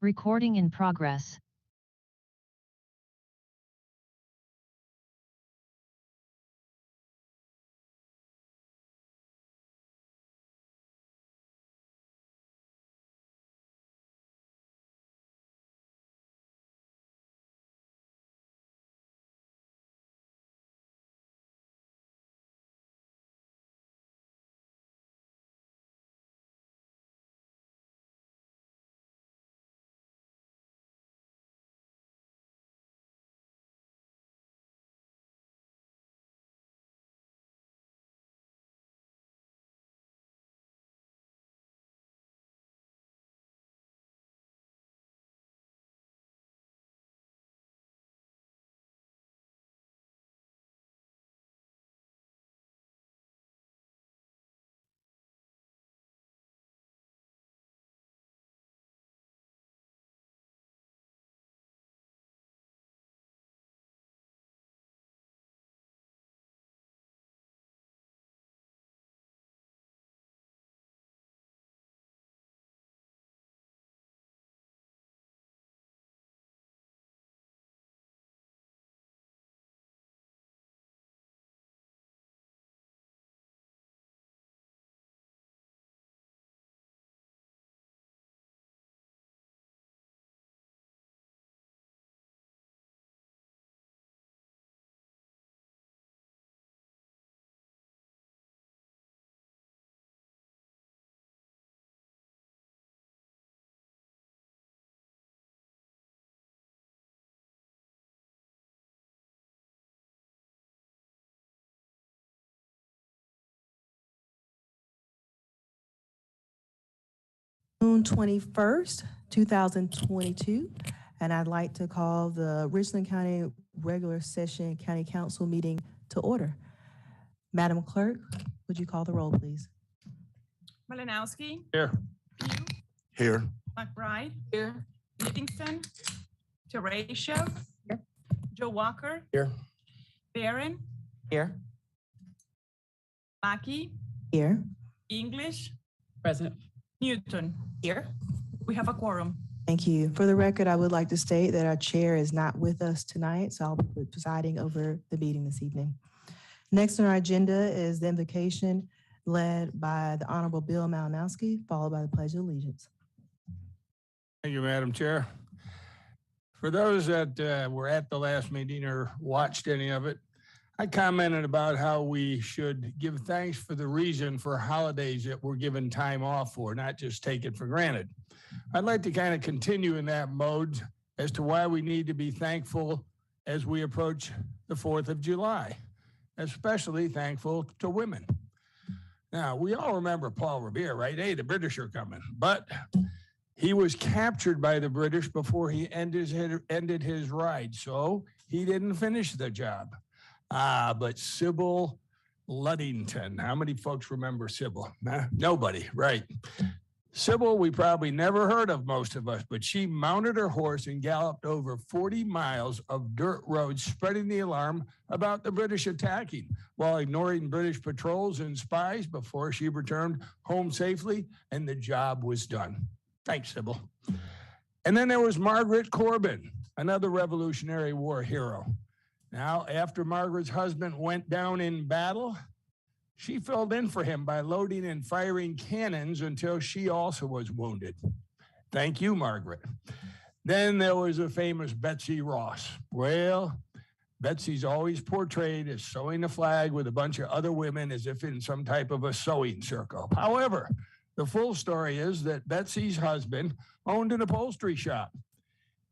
Recording in progress. June 21st, 2022, and I'd like to call the Richland County Regular Session County Council meeting to order. Madam Clerk, would you call the roll, please? Malinowski. Here. Pugh. Here. McBride. Here. Livingston. Teratio. Here. Joe Walker. Here. Barron. Here. Mackey. Here. English. Present. Newton. Here. We have a quorum. Thank you. For the record, I would like to state that our chair is not with us tonight, so I'll be presiding over the meeting this evening. Next on our agenda is the invocation led by the Honorable Bill Malinowski, followed by the Pledge of Allegiance. Thank you, Madam Chair. For those that were at the last meeting or watched any of it, I commented about how we should give thanks for the reason for holidays that we're given time off for, not just take it for granted. I'd like to kind of continue in that mode as to why we need to be thankful as we approach the 4th of July, especially thankful to women. Now, we all remember Paul Revere, right? Hey, the British are coming. But he was captured by the British before he ended his ride, so he didn't finish the job. But Sybil Ludington, how many folks remember Sybil? Nobody, right? Sybil, we probably never heard of, most of us, but she mounted her horse and galloped over 40 miles of dirt roads, spreading the alarm about the British attacking, while ignoring British patrols and spies before she returned home safely, and the job was done. Thanks, Sybil. And then there was Margaret Corbin, another Revolutionary War hero. Now, after Margaret's husband went down in battle, she filled in for him by loading and firing cannons until she also was wounded. Thank you, Margaret. Then there was the famous Betsy Ross. Well, Betsy's always portrayed as sewing the flag with a bunch of other women as if in some type of a sewing circle. However, the full story is that Betsy's husband owned an upholstery shop.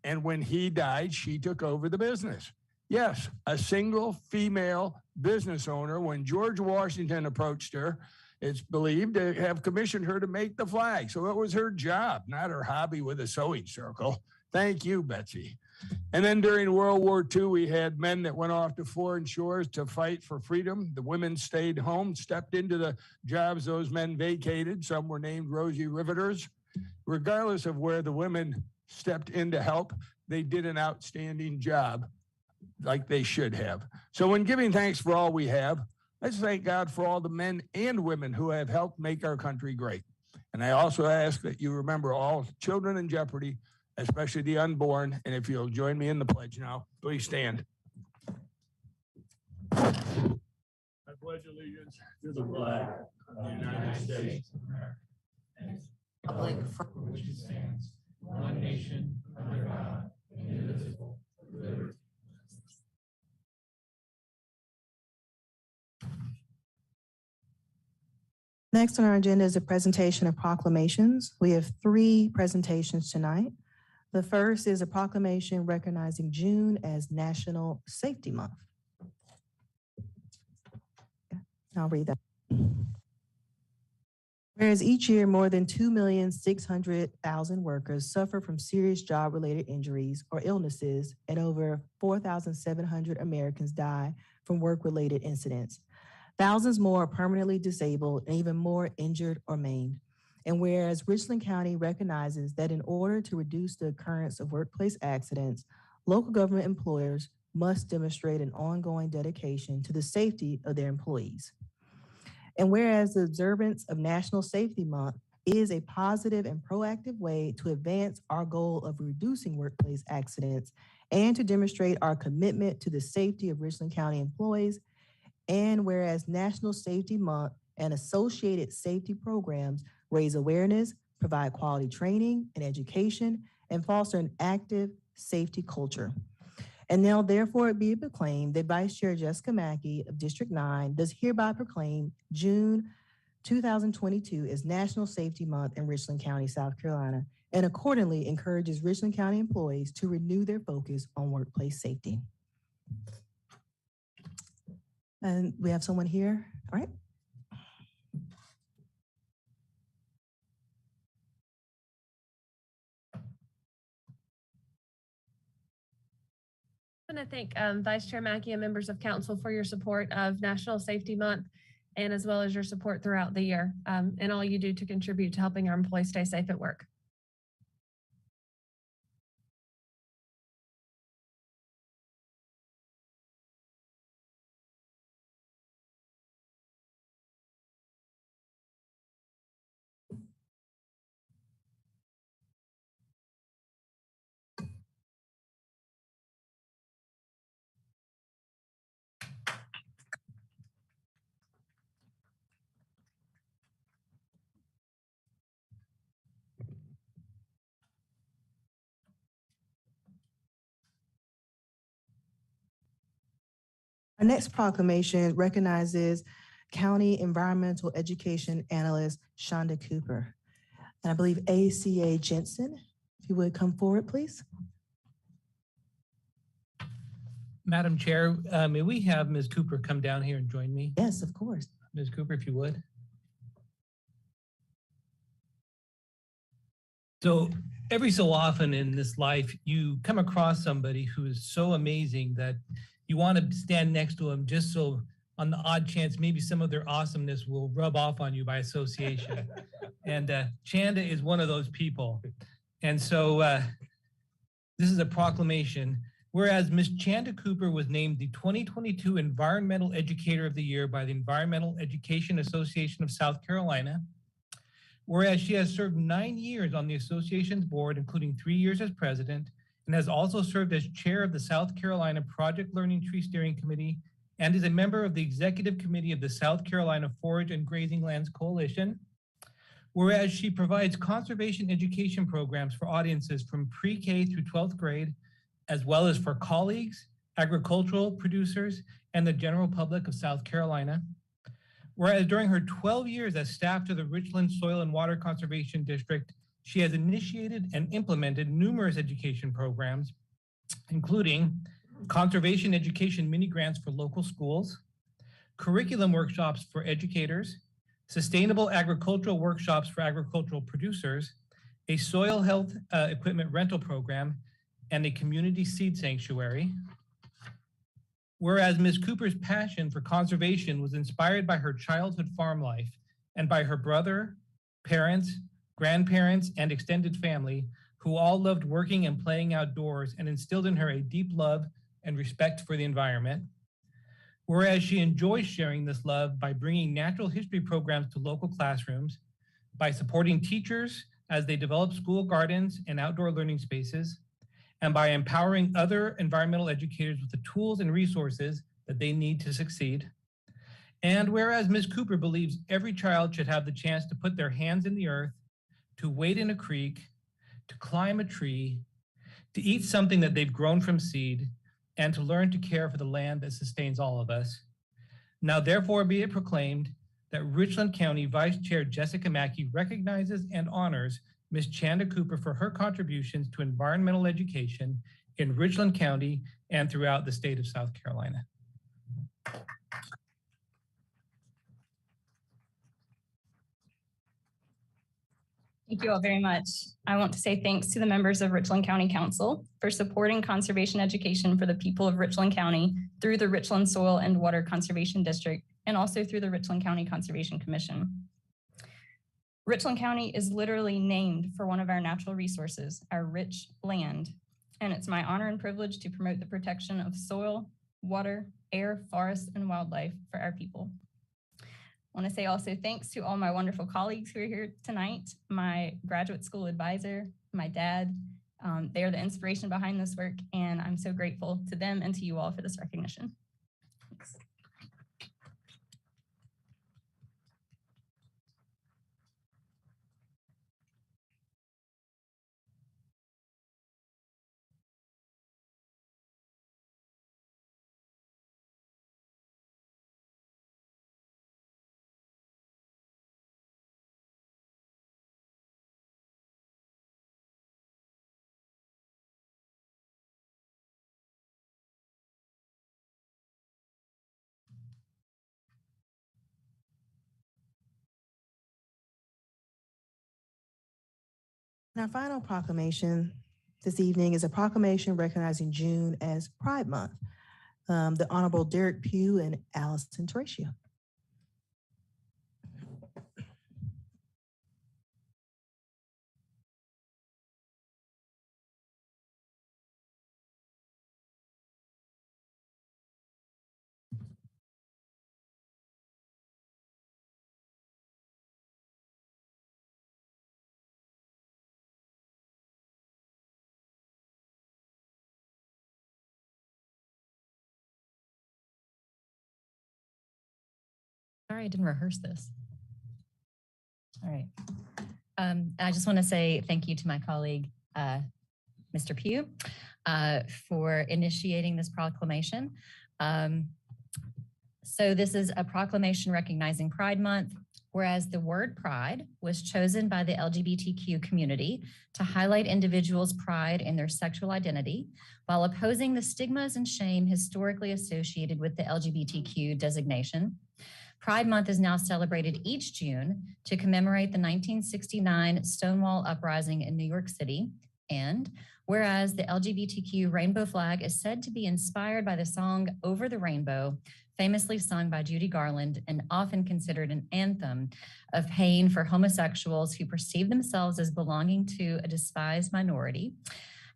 And when he died, she took over the business. Yes, a single female business owner, when George Washington approached her, it's believed to have commissioned her to make the flag. So it was her job, not her hobby with a sewing circle. Thank you, Betsy. And then during World War II, we had men that went off to foreign shores to fight for freedom. The women stayed home, stepped into the jobs those men vacated. Some were named Rosie Riveters. Regardless of where the women stepped in to help, they did an outstanding job, like they should have. So when giving thanks for all we have, let's thank God for all the men and women who have helped make our country great. And I also ask that you remember all children in jeopardy especially the unborn. And if you'll join me in the pledge now, please stand. I pledge allegiance to the flag of the United States of America, republic for which it stands, one nation, under God, indivisible, with liberty. Next on our agenda is a presentation of proclamations. We have 3 presentations tonight. The first is a proclamation recognizing June as National Safety Month. I'll read that. Whereas each year more than 2,600,000 workers suffer from serious job-related injuries or illnesses, and over 4,700 Americans die from work-related incidents. Thousands more are permanently disabled and even more injured or maimed. And whereas Richland County recognizes that in order to reduce the occurrence of workplace accidents, local government employers must demonstrate an ongoing dedication to the safety of their employees. And whereas the observance of National Safety Month is a positive and proactive way to advance our goal of reducing workplace accidents and to demonstrate our commitment to the safety of Richland County employees, and whereas National Safety Month and associated safety programs raise awareness, provide quality training and education, and foster an active safety culture. And now therefore it be proclaimed that Vice Chair Jessica Mackey of District 9 does hereby proclaim June 2022 as National Safety Month in Richland County, South Carolina, and accordingly encourages Richland County employees to renew their focus on workplace safety. And we have someone here, all right? I want to thank Vice Chair Mackey and members of council for your support of National Safety Month, and as well as your support throughout the year and all you do to contribute to helping our employees stay safe at work. Our next proclamation recognizes County Environmental Education Analyst Shonda Cooper. And I believe ACA Jensen, if you would come forward, please. Madam Chair, may we have Ms. Cooper come down here and join me? Yes, of course. Ms. Cooper, if you would. So every so often in this life, you come across somebody who is so amazing that you want to stand next to them just so on the odd chance, maybe some of their awesomeness will rub off on you by association. And Chanda is one of those people. And so this is a proclamation. Whereas Ms. Chanda Cooper was named the 2022 Environmental Educator of the Year by the Environmental Education Association of South Carolina. Whereas she has served 9 years on the association's board, including 3 years as president, and has also served as chair of the South Carolina Project Learning Tree Steering Committee, and is a member of the executive committee of the South Carolina Forage and Grazing Lands Coalition. Whereas she provides conservation education programs for audiences from pre-K through 12th grade, as well as for colleagues, agricultural producers, and the general public of South Carolina. Whereas during her 12 years as staff to the Richland Soil and Water Conservation District, she has initiated and implemented numerous education programs, including conservation education mini grants for local schools, curriculum workshops for educators, sustainable agricultural workshops for agricultural producers, a soil health equipment rental program, and a community seed sanctuary. Whereas Ms. Cooper's passion for conservation was inspired by her childhood farm life and by her brother, parents, grandparents, and extended family, who all loved working and playing outdoors and instilled in her a deep love and respect for the environment. Whereas she enjoys sharing this love by bringing natural history programs to local classrooms, by supporting teachers, as they develop school gardens and outdoor learning spaces, and by empowering other environmental educators with the tools and resources that they need to succeed. And whereas Ms. Cooper believes every child should have the chance to put their hands in the earth, to wade in a creek, to climb a tree, to eat something that they've grown from seed, and to learn to care for the land that sustains all of us. Now therefore be it proclaimed that Richland County Vice Chair Jessica Mackey recognizes and honors Ms. Chanda Cooper for her contributions to environmental education in Richland County and throughout the state of South Carolina. Thank you all very much. I want to say thanks to the members of Richland County Council for supporting conservation education for the people of Richland County through the Richland Soil and Water Conservation District and also through the Richland County Conservation Commission. Richland County is literally named for one of our natural resources, our rich land, and it's my honor and privilege to promote the protection of soil, water, air, forest, and wildlife for our people. I want to say also thanks to all my wonderful colleagues who are here tonight, my graduate school advisor, my dad. They are the inspiration behind this work, and I'm so grateful to them and to you all for this recognition. Thanks. And our final proclamation this evening is a proclamation recognizing June as Pride Month. The Honorable Derek Pugh and Allison Terratio. Sorry, I didn't rehearse this. All right. I just want to say thank you to my colleague, Mr. Pugh, for initiating this proclamation. So this is a proclamation recognizing Pride Month, whereas the word pride was chosen by the LGBTQ community to highlight individuals' pride in their sexual identity while opposing the stigmas and shame historically associated with the LGBTQ designation. Pride Month is now celebrated each June to commemorate the 1969 Stonewall Uprising in New York City. And whereas the LGBTQ rainbow flag is said to be inspired by the song Over the Rainbow, famously sung by Judy Garland and often considered an anthem of pain for homosexuals who perceive themselves as belonging to a despised minority.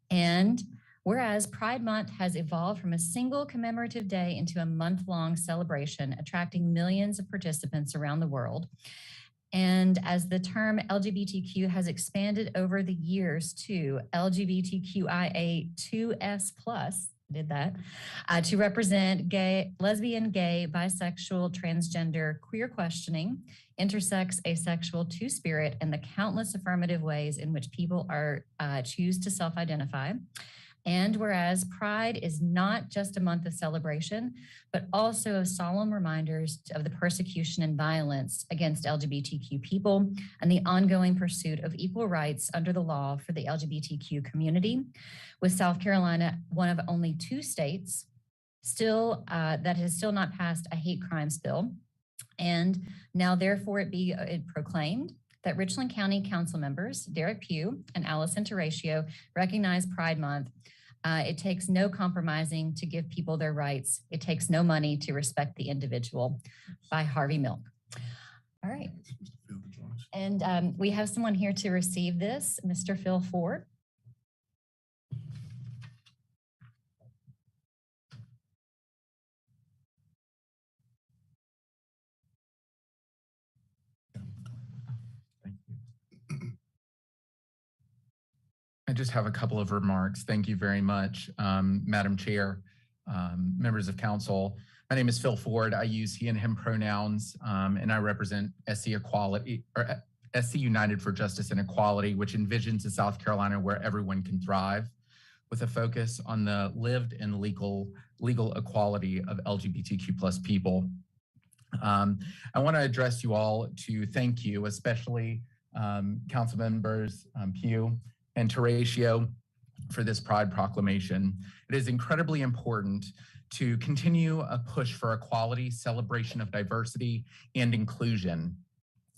And whereas Pride Month has evolved from a single commemorative day into a month-long celebration, attracting millions of participants around the world. And as the term LGBTQ has expanded over the years to LGBTQIA2S+, did that, to represent gay, lesbian, gay, bisexual, transgender, queer questioning, intersex, asexual, two-spirit, and the countless affirmative ways in which people are choose to self-identify. And whereas Pride is not just a month of celebration, but also of solemn reminders of the persecution and violence against LGBTQ people and the ongoing pursuit of equal rights under the law for the LGBTQ community, with South Carolina one of only 2 states still that has still not passed a hate crimes bill. And now therefore it be proclaimed that Richland County Council members, Derek Pugh and Allison Terratio, recognize Pride Month. It takes no compromising to give people their rights. It takes no money to respect the individual, by Harvey Milk. All right. And we have someone here to receive this, Mr. Phil Ford. I just have a couple of remarks. Thank you very much, Madam Chair, members of council. My name is Phil Ford. I use he and him pronouns, and I represent SC Equality or SC United for Justice and Equality, which envisions a South Carolina where everyone can thrive, with a focus on the lived and legal equality of LGBTQ+ people. I want to address you all to thank you, especially council members Pugh and Teratio, for this Pride Proclamation. It is incredibly important to continue a push for equality, celebration of diversity, and inclusion.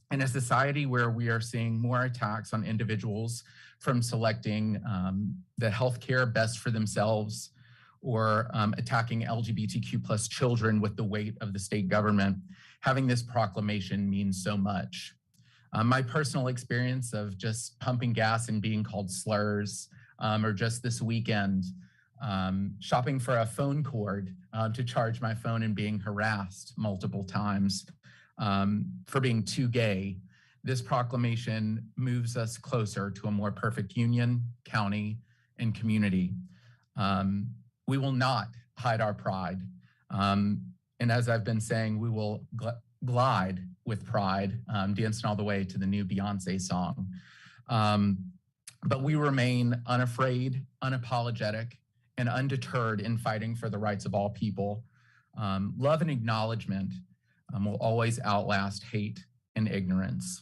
In a society where we are seeing more attacks on individuals from selecting the healthcare best for themselves, or attacking LGBTQ+ children with the weight of the state government, having this proclamation means so much. My personal experience of just pumping gas and being called slurs, or just this weekend, shopping for a phone cord to charge my phone and being harassed multiple times for being too gay. This proclamation moves us closer to a more perfect union, county, and community. We will not hide our pride. And as I've been saying, we will glide with pride, dancing all the way to the new Beyonce song. But we remain unafraid, unapologetic, and undeterred in fighting for the rights of all people. Love and acknowledgement will always outlast hate and ignorance.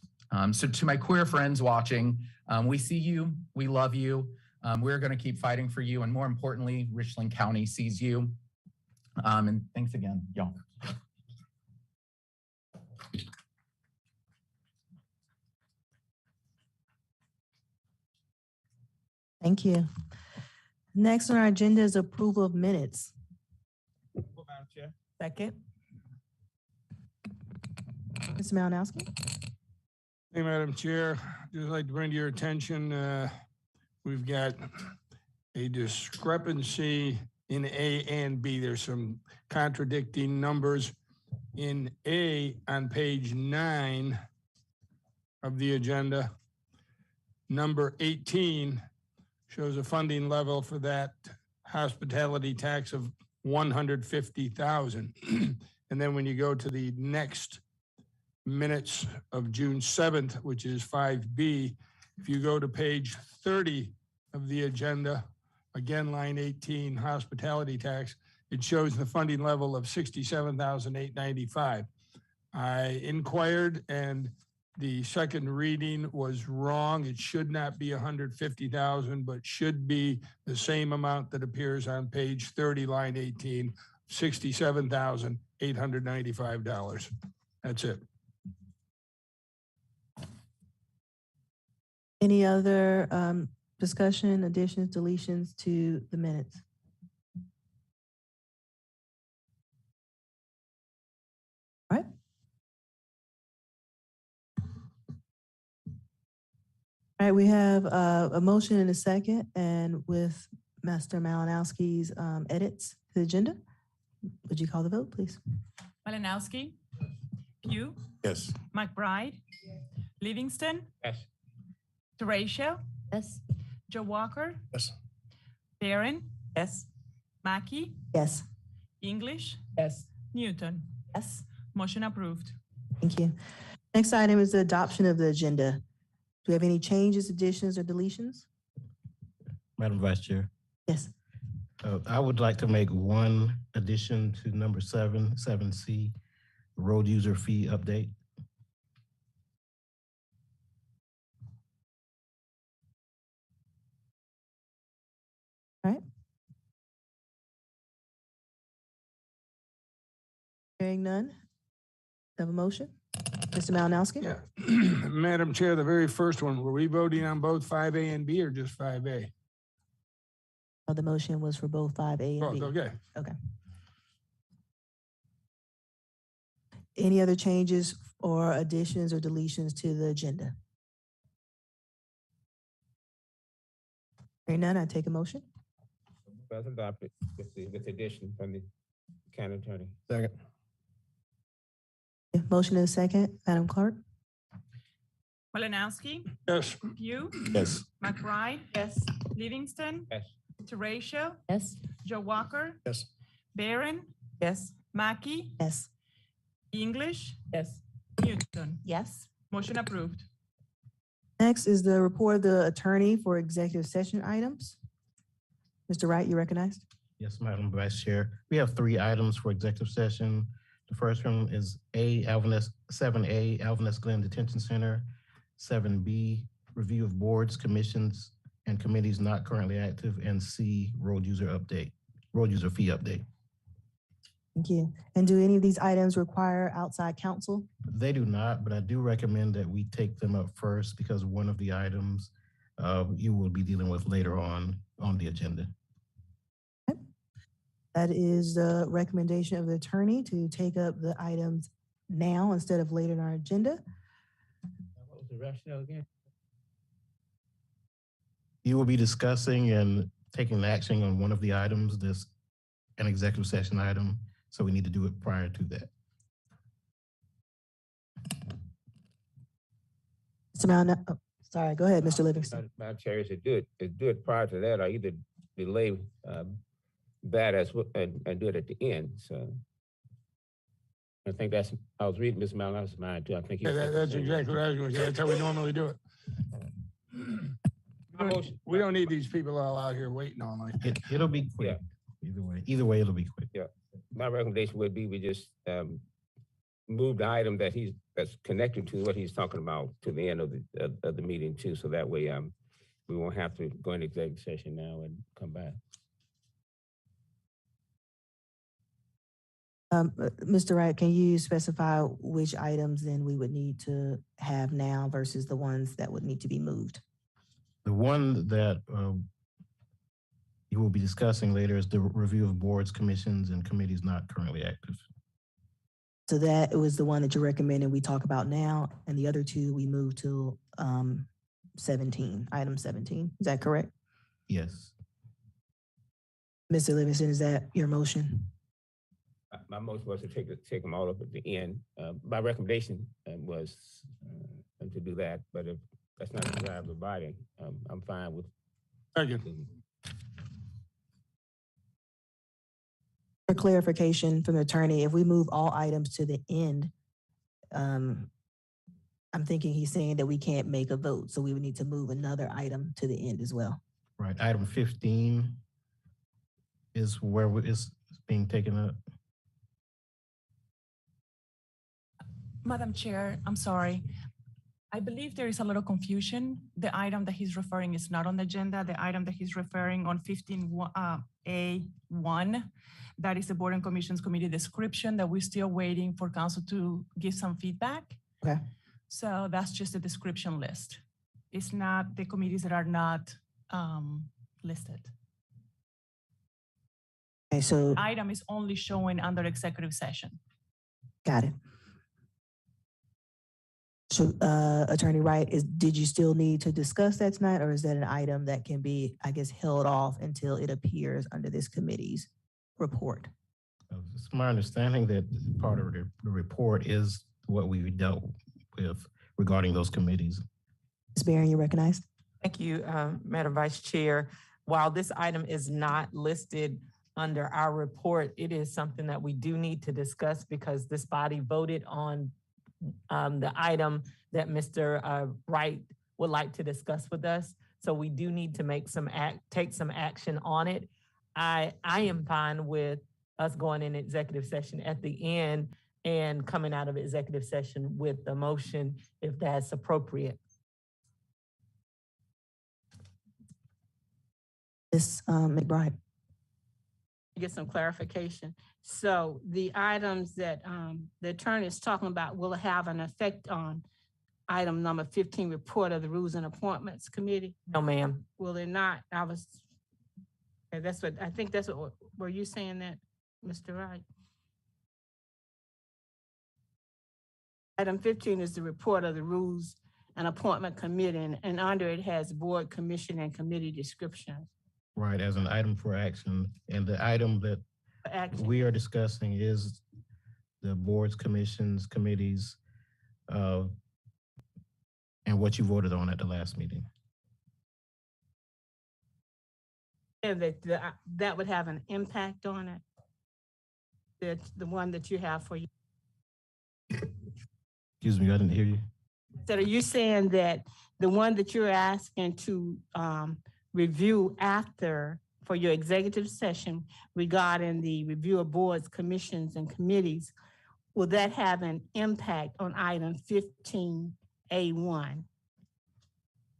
So to my queer friends watching, we see you, we love you. We're gonna keep fighting for you, and more importantly, Richland County sees you. And thanks again, y'all. Thank you. Next on our agenda is approval of minutes. Madam Chair. Second. Mr. Malinowski. Hey, Madam Chair, just like to bring to your attention, we've got a discrepancy in A and B. There's some contradicting numbers. In A on page 9 of the agenda, number 18 shows a funding level for that hospitality tax of $150,000. And then when you go to the next minutes of June 7th, which is 5B, if you go to page 30 of the agenda, again, line 18, hospitality tax, it shows the funding level of $67,895. I inquired and the second reading was wrong. It should not be $150,000, but should be the same amount that appears on page 30, line 18, $67,895. That's it. Any other discussion, additions, deletions to the minutes? All right. All right, we have a motion and a second, and with Master Malinowski's edits to the agenda, would you call the vote, please? Malinowski. Pugh. Yes. McBride. Livingston. Yes. Teratio. Yes. Joe Walker. Yes. Barron. Yes. Mackey. Yes. English. Yes. Newton. Yes. Motion approved. Thank you. Next item is the adoption of the agenda. Do we have any changes, additions, or deletions? Madam Vice Chair, Yes. I would like to make one addition to number 7C, road user fee update. All right. Hearing none. Have a motion? Mr. Malinowski? Yeah. Madam Chair, the very first one, were we voting on both 5A and B or just 5A? Oh, the motion was for both 5A and Both, B. okay. Okay. Any other changes or additions or deletions to the agenda? Hearing none, I take a motion. That's adopted with addition from the county attorney. Second. Yeah, motion and a second, Madam Clerk? Malinowski, Yes. Pugh, Yes. McBride, Yes. Livingston, Yes. Teratio, Yes. Joe Walker, Yes. Barron, Yes. Mackey, Yes. English, Yes. Newton. Yes. Motion approved. Next is the report of the attorney for executive session items. Mr. Wright, you recognized? Yes, Madam Vice Chair. We have 3 items for executive session. The first one is 7A, Alvinest Glen Detention Center. 7B, review of boards, commissions, and committees not currently active. And C, road user fee update. Thank you. And do any of these items require outside counsel? They do not, but I do recommend that we take them up first because one of the items you will be dealing with later on the agenda. That is the recommendation of the attorney to take up the items now instead of later in our agenda. What was the rationale again? You will be discussing and taking action on one of the items, this an executive session item, so we need to do it prior to that. Sorry, go ahead, Mr. Livingston. Madam Chair, is do it prior to that, or either delay that and do it at the end. So I think I was reading Ms. Malinowski's mind too. I think That's exactly what I was going to say. That's how we normally do it. We don't need these people all out here waiting all night. It'll be quick. Either way, it'll be quick. Yeah. My recommendation would be we just move the item that's connected to what he's talking about to the end of the meeting too. So that way we won't have to go into executive session now and come back. Mr. Wright, can you specify which items then we would need to have now versus the ones that would need to be moved? The one that you will be discussing later is the review of boards, commissions, and committees not currently active. So that was the one that you're recommending we talk about now, and the other 2 we move to 17, item 17. Is that correct? Yes. Mr. Livingston, is that your motion? My motion was to take them all up at the end. My recommendation was to do that, but if that's not the desire of the body, I'm fine with. Thank you. For clarification from the attorney, if we move all items to the end, I'm thinking he's saying that we can't make a vote, so we would need to move another item to the end as well. Right. Item 15 is where it's being taken up. Madam Chair, I'm sorry. I believe there is a little confusion. The item that he's referring is not on the agenda. The item that he's referring on 15A1, that is the Board and Commissions Committee description that we're still waiting for council to give some feedback. Okay. So that's just a description list. It's not the committees that are not listed. Okay, so The item is only showing under executive session. got it. So, Attorney Wright, did you still need to discuss that tonight, or is that an item that can be, I guess, held off until it appears under this committee's report? It's my understanding that part of the report is what we dealt with regarding those committees. Ms. Barron, you recognized? Thank you, Madam Vice Chair. While this item is not listed under our report, it is something that we do need to discuss because this body voted on the item that Mr. Wright would like to discuss with us. So we do need to take some action on it. I am fine with us going in executive session at the end and coming out of executive session with the motion if that's appropriate. Ms. McBride. Get some clarification. So the items that the attorney is talking about will have an effect on item number 15, report of the Rules and Appointments Committee? No, ma'am. Will they not? That's what, I think that's what, were you saying that, Mr. Wright? Item 15 is the report of the Rules and Appointment Committee, and under it has board, commission, and committee descriptions. Right, as an item for action. And the item that we are discussing is the boards, commissions, committees, and and what you voted on at the last meeting. And that would have an impact on it? The one that you have for you? Excuse me, I didn't hear you. So are you saying that the one that you're asking to review after for your executive session regarding the review of boards, commissions, and committees, will that have an impact on item 15A1?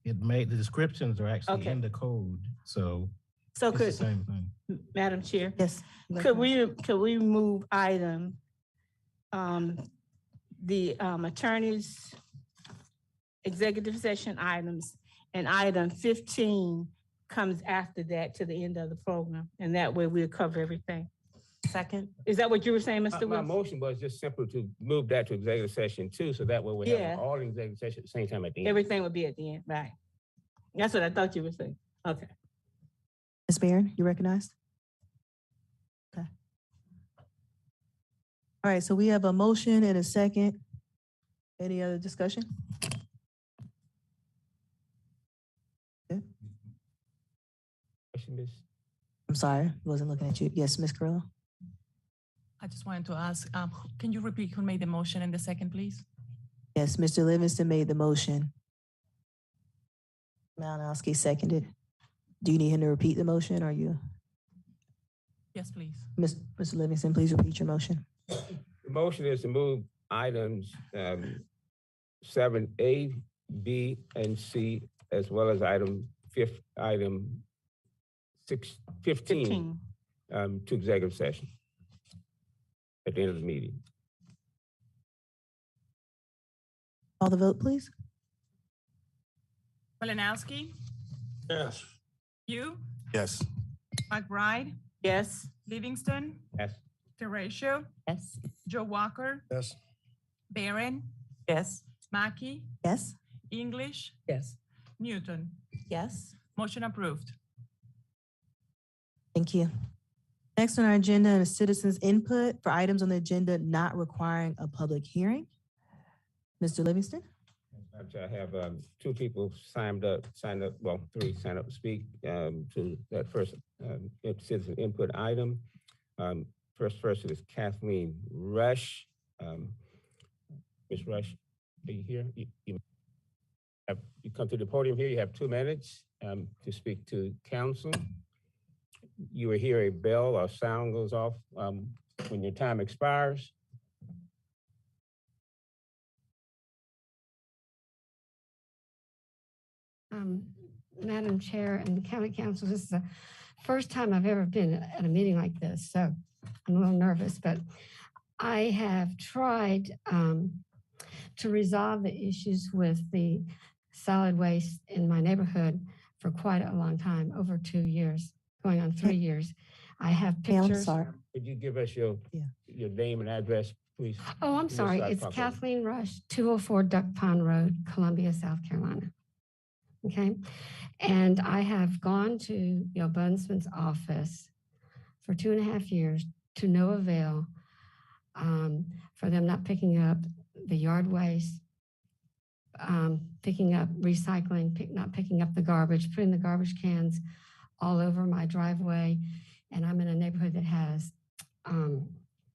It made, the descriptions are actually Okay. in the code, so So it's the same thing. Madam Chair, Yes. could we move item, the attorney's executive session items, and item 15 comes after that to the end of the program, and that way we'll cover everything. Second. Is that what you were saying, Mr. My Wilson? motion was just simple to move that to executive session too, so that way we Yeah. have all in executive session at the same time at the end. Everything would be at the end, right? That's what I thought you were saying. Okay. Ms. Barron, you recognized? Okay. All right, so we have a motion and a second. Any other discussion? Okay. Question, Ms. I'm sorry, wasn't looking at you. Yes, Ms. Carrillo? I just wanted to ask, can you repeat who made the motion in the second, please? Yes, Mr. Livingston made the motion. Malinowski seconded. Do you need him to repeat the motion, or you? Yes, please. Mr. Livingston, please repeat your motion. The motion is to move items 7A, B, and C, as well as item 15 to executive session at the end of the meeting. Call the vote, please. Malinowski, Yes. you, Yes. McBride, Yes. Livingston, Yes. Teratio, Yes. Joe Walker, Yes. Barron, Yes. Mackey, Yes. English, Yes. Newton. Yes. Motion approved. Thank you. Next on our agenda is citizens' input for items on the agenda not requiring a public hearing. Mr. Livingston? I have two people signed up, well, three signed up to speak to that first citizen input item. First person is Kathleen Rush. Ms. Rush, are you here? You come to the podium here. You have 2 minutes to speak to council. You will hear a bell or sound goes off when your time expires. Madam Chair and County Council, this is the first time I've ever been at a meeting like this, so I'm a little nervous, but I have tried to resolve the issues with the solid waste in my neighborhood for quite a long time, over 2 years, going on 3 years. I have Hey, I'm pictures. sorry. Could you give us your name and address, please? Oh, I'm This sorry. side It's pop over. Kathleen Rush, 204 Duck Pond Road, Columbia, South Carolina. Okay. And I have gone to the ombudsman's office for 2.5 years to no avail for them not picking up the yard waste, picking up recycling, not picking up the garbage, putting the garbage cans all over my driveway. And I'm in a neighborhood that has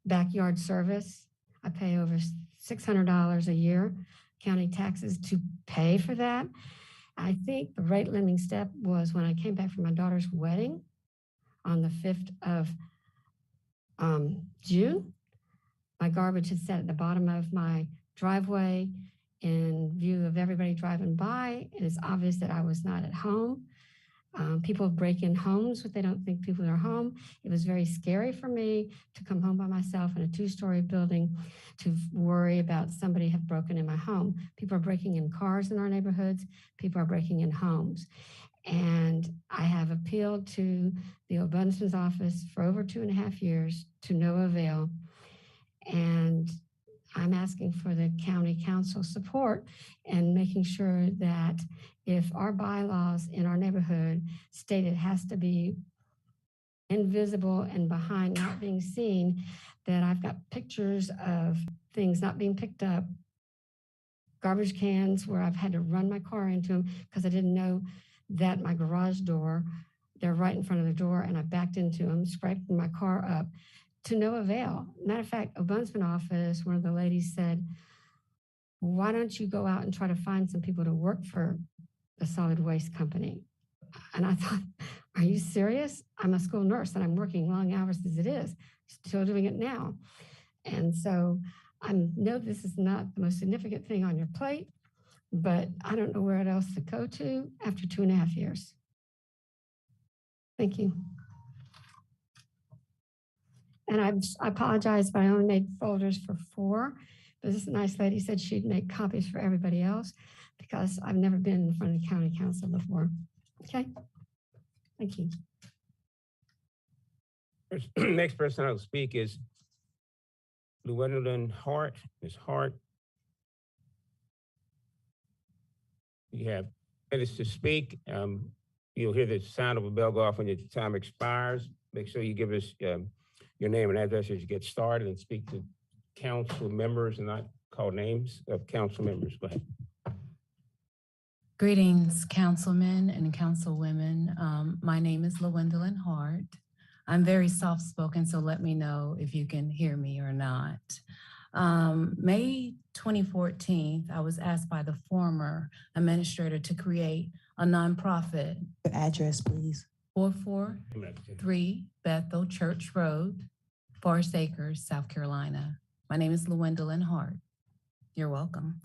backyard service. I pay over $600 a year, county taxes to pay for that. I think the rate limiting step was when I came back from my daughter's wedding on the 5th of June. My garbage had sat at the bottom of my driveway in view of everybody driving by. It is obvious that I was not at home. People break in homes when they don't think people are home. It was very scary for me to come home by myself in a 2-story building to worry about somebody have broken in my home. People are breaking in cars in our neighborhoods. People are breaking in homes. And I have appealed to the ombudsman's office for over 2.5 years to no avail. And I'm asking for the county council support and making sure that if our bylaws in our neighborhood state it has to be invisible and behind, not being seen, that I've got pictures of things not being picked up garbage cans where I've had to run my car into them because I didn't know that my garage door, they're right in front of the door, and I backed into them, scraped my car up to no avail. Matter of fact, ombudsman office, one of the ladies said, why don't you go out and try to find some people to work for the solid waste company? And I thought, are you serious? I'm a school nurse and I'm working long hours as it is, still doing it now. And so I know this is not the most significant thing on your plate, but I don't know where else to go to after 2.5 years. Thank you. And I apologize, but I only made folders for 4. But this nice lady said she'd make copies for everybody else because I've never been in front of the county council before. Okay, thank you. Next person I'll speak is Llewellyn Hart. Ms. Hart. You have minutes to speak. You'll hear the sound of a bell go off when your time expires. Make sure you give us your name and address as you get started and speak to council members and not call names of council members. Go ahead. Greetings, councilmen and councilwomen. My name is Llewellyn Hart. I'm very soft-spoken, so let me know if you can hear me or not. May 2014, I was asked by the former administrator to create a nonprofit. Your address, please. 443 Bethel Church Road, Forest Acres, South Carolina. My name is Llewellyn Hart. You're welcome.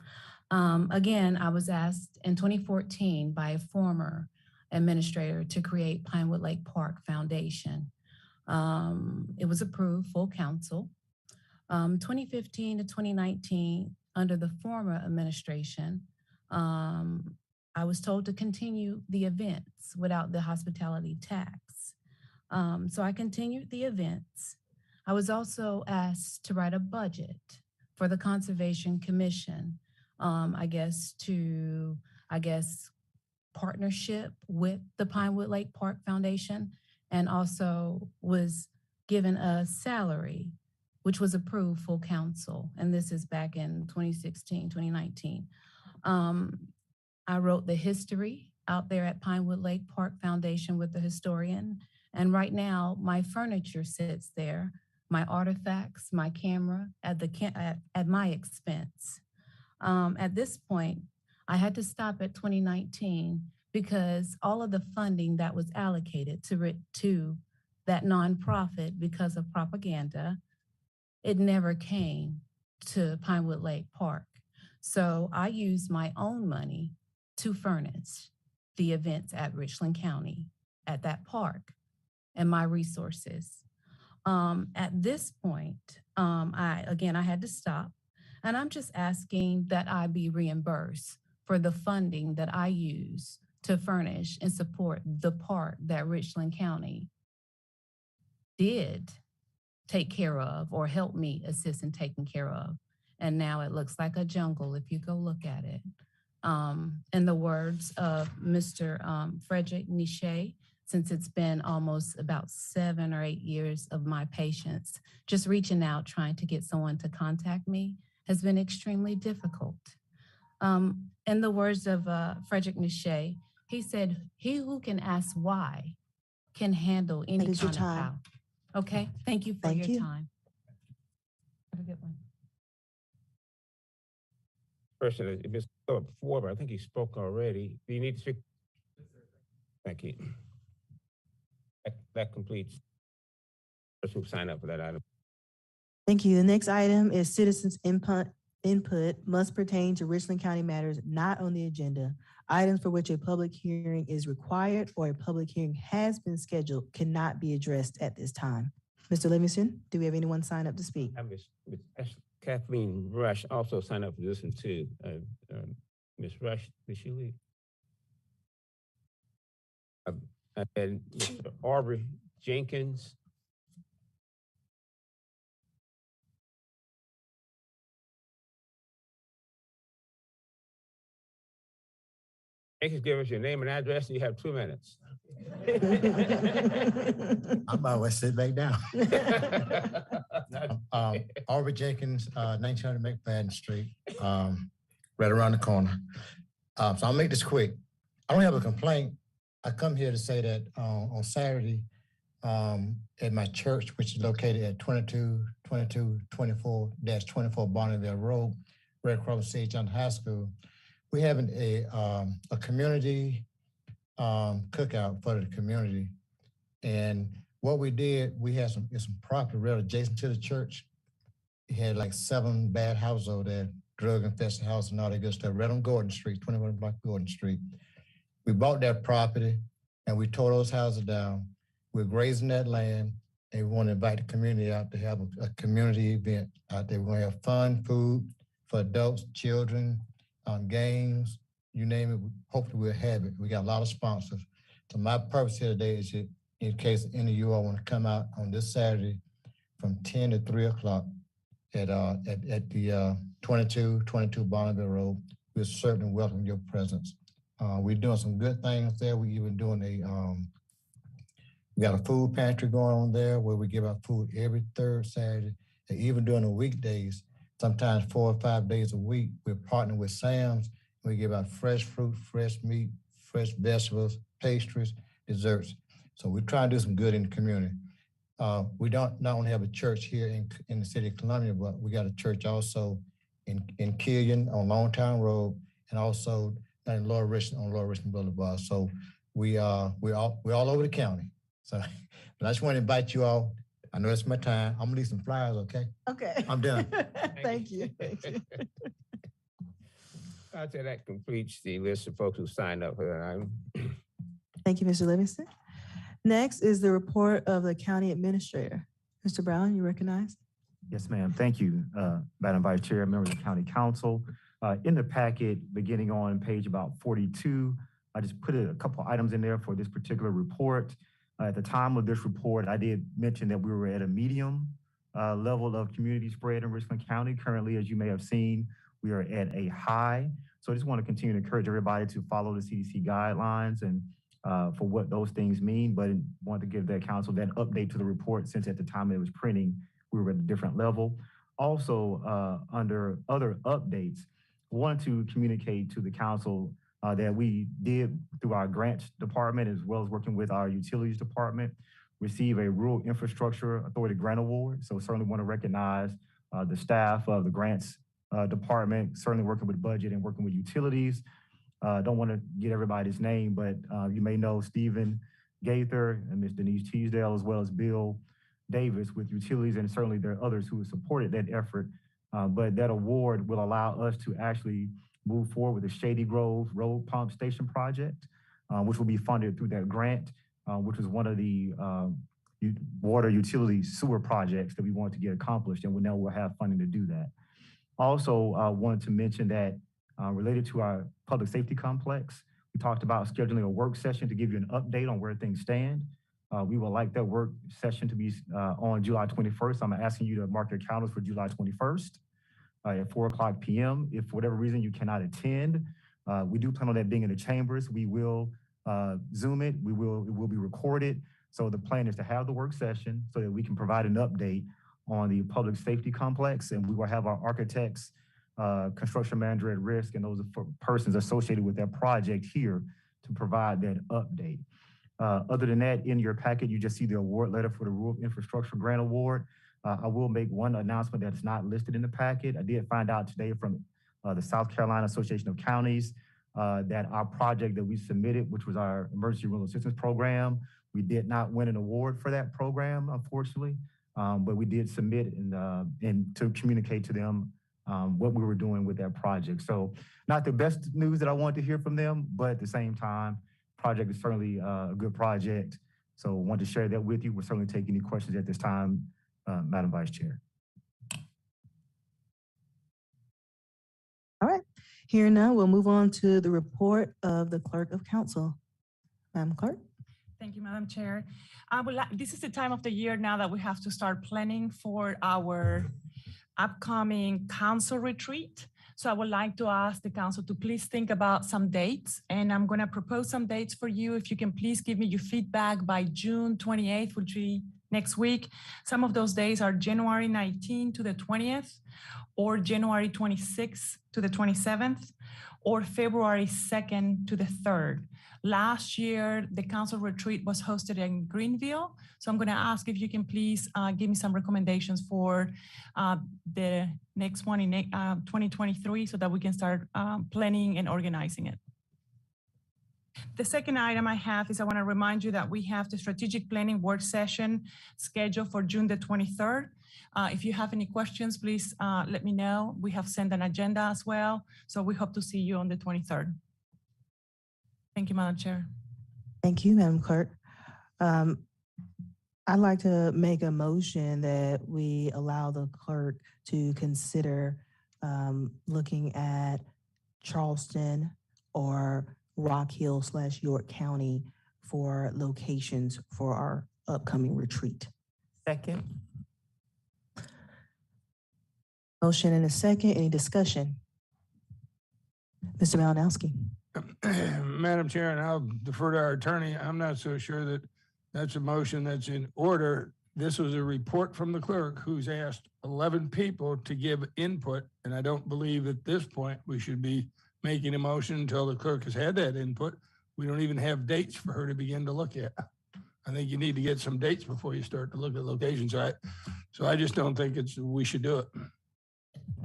Again, I was asked in 2014 by a former administrator to create Pinewood Lake Park Foundation. It was approved, full council. 2015 to 2019, under the former administration, I was told to continue the events without the hospitality tax. So I continued the events. I was also asked to write a budget for the Conservation Commission, partnership with the Pinewood Lake Park Foundation, and also was given a salary, which was approved full council. And this is back in 2016, 2019. I wrote the history out there at Pinewood Lake Park Foundation with the historian. And right now my furniture sits there, my artifacts, my camera at my expense. At this point, I had to stop at 2019 because all of the funding that was allocated to that nonprofit because of propaganda, it never came to Pinewood Lake Park. So I used my own money to furnish the events at Richland County at that park and my resources. At this point, I had to stop, and I'm just asking that I be reimbursed for the funding that I use to furnish and support the park that Richland County did take care of or help me assist in taking care of. And now it looks like a jungle if you go look at it. In the words of Mr. Frederick Nichet, since it's been almost about 7 or 8 years of my patience, just reaching out, trying to get someone to contact me has been extremely difficult. In the words of Frederick Nichet, he said, "He who can ask why can handle any kind of power." Okay, thank you for your time. Have a good one. Person has been spoke before, but I think he spoke already. Do you need to speak? Thank you. That completes. Let's sign up for that item. Thank you. The next item is citizens input must pertain to Richland County matters not on the agenda. Items for which a public hearing is required or a public hearing has been scheduled cannot be addressed at this time. Mr. Livingston, do we have anyone sign up to speak? Kathleen Rush also signed up for this one too. Ms. Rush, did she leave? And Mr. Aubrey Jenkins. Jenkins, give us your name and address, and you have 2 minutes. I'm always sit back down. Aubrey Jenkins, 1900 McFadden Street, right around the corner. So I'll make this quick. I don't have a complaint. I come here to say that on Saturday at my church, which is located at 2224-24 Bonneville Road, right across St. John High School, we're having a community cookout for the community. And what we did, we had some property right adjacent to the church. It had like 7 bad houses over there, drug infested house and all that good stuff, right on Gordon Street, 21 block Gordon Street. We bought that property and we tore those houses down. We're grazing that land and we want to invite the community out to have a community event out there. We're going to have fun, food for adults, children, games, you name it. Hopefully we'll have it. We got a lot of sponsors. So my purpose here today is in case any of you all want to come out on this Saturday from 10 to 3 o'clock at the 2222 Bonneville Road. We'll certainly welcome your presence. We're doing some good things there. We're even doing we got a food pantry going on there where we give out food every 3rd Saturday, and even during the weekdays, sometimes 4 or 5 days a week, we're partnering with Sam's. We give out fresh fruit, fresh meat, fresh vegetables, pastries, desserts. So we're trying to do some good in the community. We don't not only have a church here in the city of Columbia, but we got a church also in Killian on Longtown Road, and also in Lower Richland on Lower Richland Boulevard. So we're all over the county. So, but I just want to invite you all. I know it's my time. I'm gonna leave some flyers, okay? Okay. I'm done. Thank you. Thank you. I'd say that completes the list of folks who signed up for that item. Thank you, Mr. Livingston. Next is the report of the county administrator. Mr. Brown, you recognized? Yes, ma'am. Thank you, Madam Vice Chair, members of the County Council. In the packet, beginning on page about 42, I just put a couple items in there for this particular report. At the time of this report, I did mention that we were at a medium level of community spread in Richland County. Currently, as you may have seen, we are at a high. So I just want to continue to encourage everybody to follow the CDC guidelines and for what those things mean, but want to give the council that update to the report since at the time it was printing, we were at a different level. Also, under other updates, I wanted to communicate to the council that we did, through our grants department, as well as working with our utilities department, receive a Rural Infrastructure Authority grant award. So certainly want to recognize the staff of the grants department, certainly working with budget and working with utilities. Don't want to get everybody's name, but you may know Stephen Gaither and Ms. Denise Teasdale, as well as Bill Davis with utilities, and certainly there are others who have supported that effort. But that award will allow us to actually move forward with the Shady Grove Road Pump Station project, which will be funded through that grant, which was one of the water utility sewer projects that we wanted to get accomplished, and we know we'll have funding to do that. Also, wanted to mention that related to our public safety complex, we talked about scheduling a work session to give you an update on where things stand. We would like that work session to be on July 21st. I'm asking you to mark your calendars for July 21st at 4:00 p.m. If for whatever reason you cannot attend, we do plan on that being in the chambers. We will Zoom it. It will be recorded. So the plan is to have the work session so that we can provide an update on the public safety complex, and we will have our architects, construction manager at risk, and those persons associated with that project here to provide that update. Other than that, in your packet, you just see the award letter for the Rural Infrastructure Grant Award. I will make one announcement that's not listed in the packet. I did find out today from the South Carolina Association of Counties that our project that we submitted, which was our Emergency Rental Assistance Program, we did not win an award for that program, unfortunately, but we did submit and to communicate to them what we were doing with that project. So not the best news that I want to hear from them, but at the same time, project is certainly a good project. So I want to share that with you. We'll certainly take any questions at this time, Madam Vice Chair. All right. Here now, we'll move on to the report of the Clerk of Council. Madam Clerk. Thank you, Madam Chair. This is the time of the year now that we have to start planning for our upcoming council retreat. So I would like to ask the council to please think about some dates, and I'm going to propose some dates for you. If you can please give me your feedback by June 28th, which will be next week. Some of those days are January 19 to the 20th, or January 26th to the 27th, or February 2nd to the 3rd. Last year, the council retreat was hosted in Greenville. So I'm going to ask if you can please give me some recommendations for the next one in 2023 so that we can start planning and organizing it. The second item I have is I want to remind you that we have the strategic planning work session scheduled for June the 23rd. If you have any questions, please let me know. We have sent an agenda as well. So we hope to see you on the 23rd. Thank you, Madam Chair. Thank you, Madam Clerk. I'd like to make a motion that we allow the clerk to consider looking at Charleston or Rock Hill / York County for locations for our upcoming retreat. Second. Motion and a second. Any discussion? Mr. Malinowski. Madam Chair, and I'll defer to our attorney. I'm not so sure that that's a motion that's in order. This was a report from the clerk who's asked 11 people to give input, and I don't believe at this point we should be making a motion until the clerk has had that input. We don't even have dates for her to begin to look at. I think you need to get some dates before you start to look at locations. So I just don't think we should do it.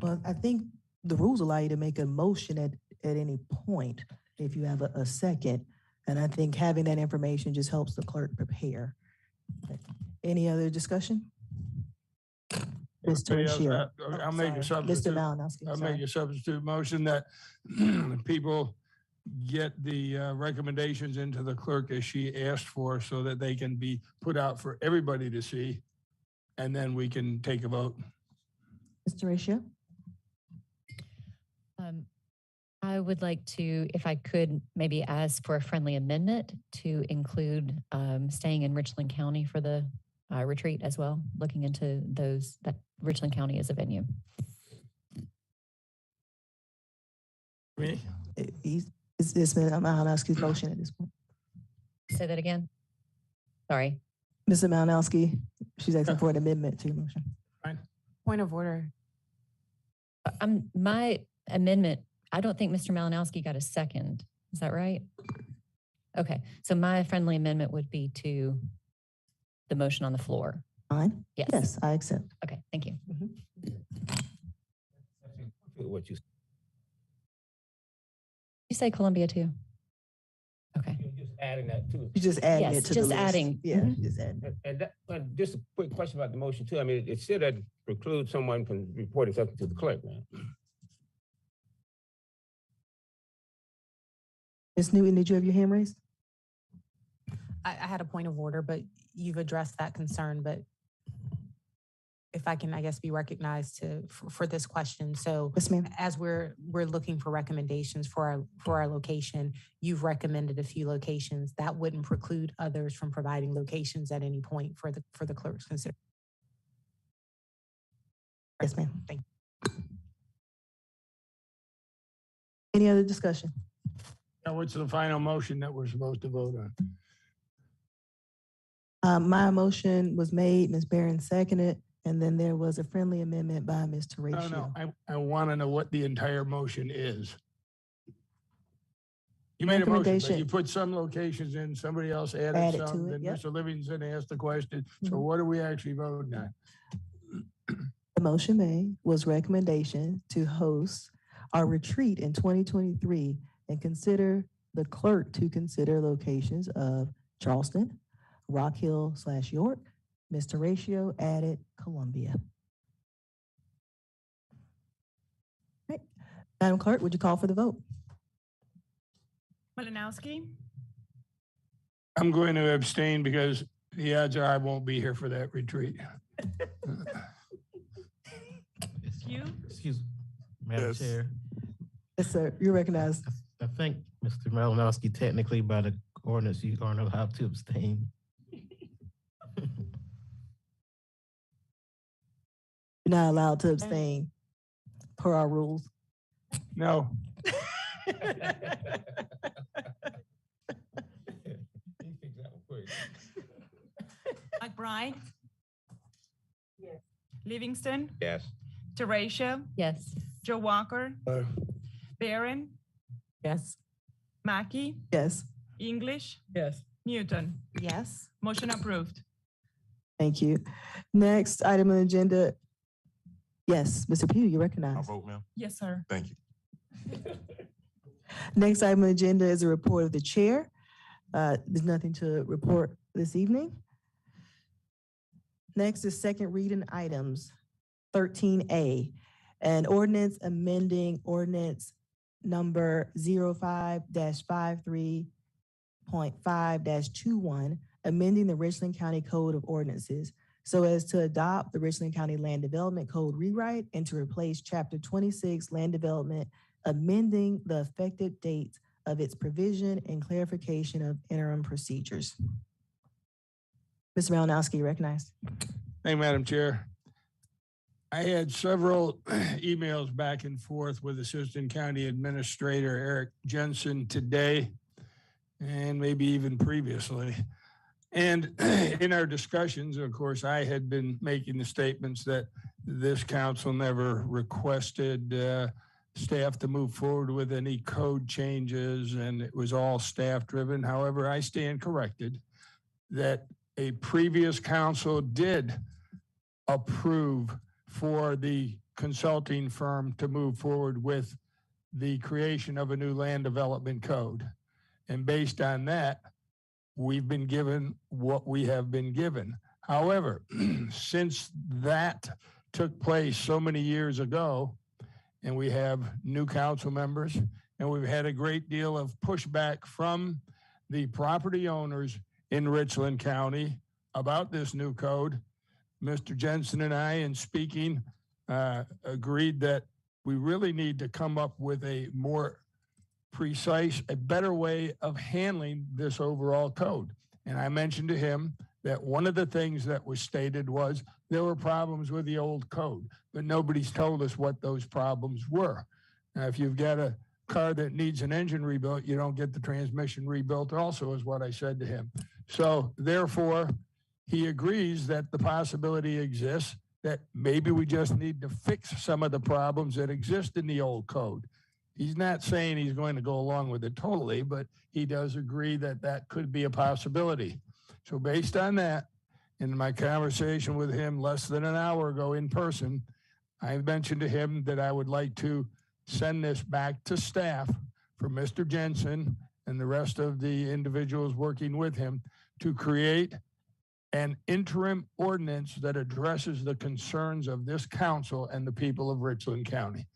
Well, I think the rules allow you to make a motion at any point if you have a second. And I think having that information just helps the clerk prepare. Any other discussion? Mr. Shearer. I'll make a substitute. Mr. Malinowski. I'll make a substitute motion that people get the recommendations into the clerk as she asked for so that they can be put out for everybody to see. And then we can take a vote. Mr. Ratio. I would like to, if I could, maybe ask for a friendly amendment to include staying in Richland County for the retreat as well, looking into those, that Richland County is a venue. Me? Is Malinowski's motion at this point? Say that again. Sorry. Mr. Malinowski, she's asking for an amendment to your motion. Fine. Point of order. My amendment, I don't think Mr. Malinowski got a second. Is that right? Okay, so my friendly amendment would be to the motion on the floor. Fine. Yes. Yes, I accept. Okay, thank you. What you say Columbia too? Okay. You're just adding that to it. You just adding Yes, it to just the list. adding. Yeah, Mhm. just adding. And just a quick question about the motion too. I mean, it should have preclude someone from reporting something to the clerk, man. Ms. Newton, did you have your hand raised? I had a point of order, but you've addressed that concern, but if I can, I guess, be recognized for this question. So Yes, ma'am. as we're looking for recommendations for our location, you've recommended a few locations. That wouldn't preclude others from providing locations at any point for the clerk's consideration. Yes, ma'am. Thank you. Any other discussion? Now, what's the final motion that we're supposed to vote on? My motion was made, Ms. Barron seconded, and then there was a friendly amendment by Mr. Ratio. No, I want to know what the entire motion is. You made a motion, but you put some locations in, somebody else added to some, it, then yep. Mr. Livingston asked the question. So Mhm. what are we actually voting on? The motion made was recommendation to host our retreat in 2023 and consider the clerk to consider locations of Charleston, Rock Hill / York. Mr. Ratio added Columbia. Right. Madam Clerk, would you call for the vote? Malinowski, I'm going to abstain because the odds are I won't be here for that retreat. you, Excuse me, Madam Yes. Chair. Yes, sir. You're recognized. I think, Mr. Malinowski, technically by the ordinance, you aren't allowed to abstain. You're not allowed to abstain per our rules. No. McBride, Livingston, Yes. Teratio, Yes. Joe Walker, Barron, Yes. Mackey, Yes. English, Yes. Newton. Yes. Motion approved. Thank you. Next item on the agenda. Yes, Mr. Pugh, you I'll recognize. vote, ma'am. Yes, sir. Thank you. Next item on the agenda is a report of the chair. There's nothing to report this evening. Next is second reading items. 13A, an ordinance amending ordinance number 05-53.5-21, amending the Richland County Code of Ordinances so as to adopt the Richland County Land Development Code rewrite and to replace Chapter 26 Land Development, amending the effective date of its provision and clarification of interim procedures. Mr. Malinowski, recognized. Thank you, Madam Chair. I had several emails back and forth with Assistant County Administrator Eric Jensen today, and maybe even previously. And in our discussions, of course, I had been making the statements that this council never requested staff to move forward with any code changes, and it was all staff driven. However, I stand corrected that a previous council did approve for the consulting firm to move forward with the creation of a new land development code. And based on that, we've been given what we have been given. However, since that took place so many years ago, and we have new council members, and we've had a great deal of pushback from the property owners in Richland County about this new code, Mr. Jensen and I, in speaking, agreed that we really need to come up with a more precise, a better way of handling this overall code. And I mentioned to him that one of the things that was stated was there were problems with the old code, but nobody's told us what those problems were. Now, if you've got a car that needs an engine rebuilt, you don't get the transmission rebuilt also, is what I said to him. So therefore, he agrees that the possibility exists that maybe we just need to fix some of the problems that exist in the old code. He's not saying he's going to go along with it totally, but he does agree that that could be a possibility. So based on that, in my conversation with him less than an hour ago in person, I mentioned to him that I would like to send this back to staff for Mr. Jensen and the rest of the individuals working with him to create an interim ordinance that addresses the concerns of this council and the people of Richland County.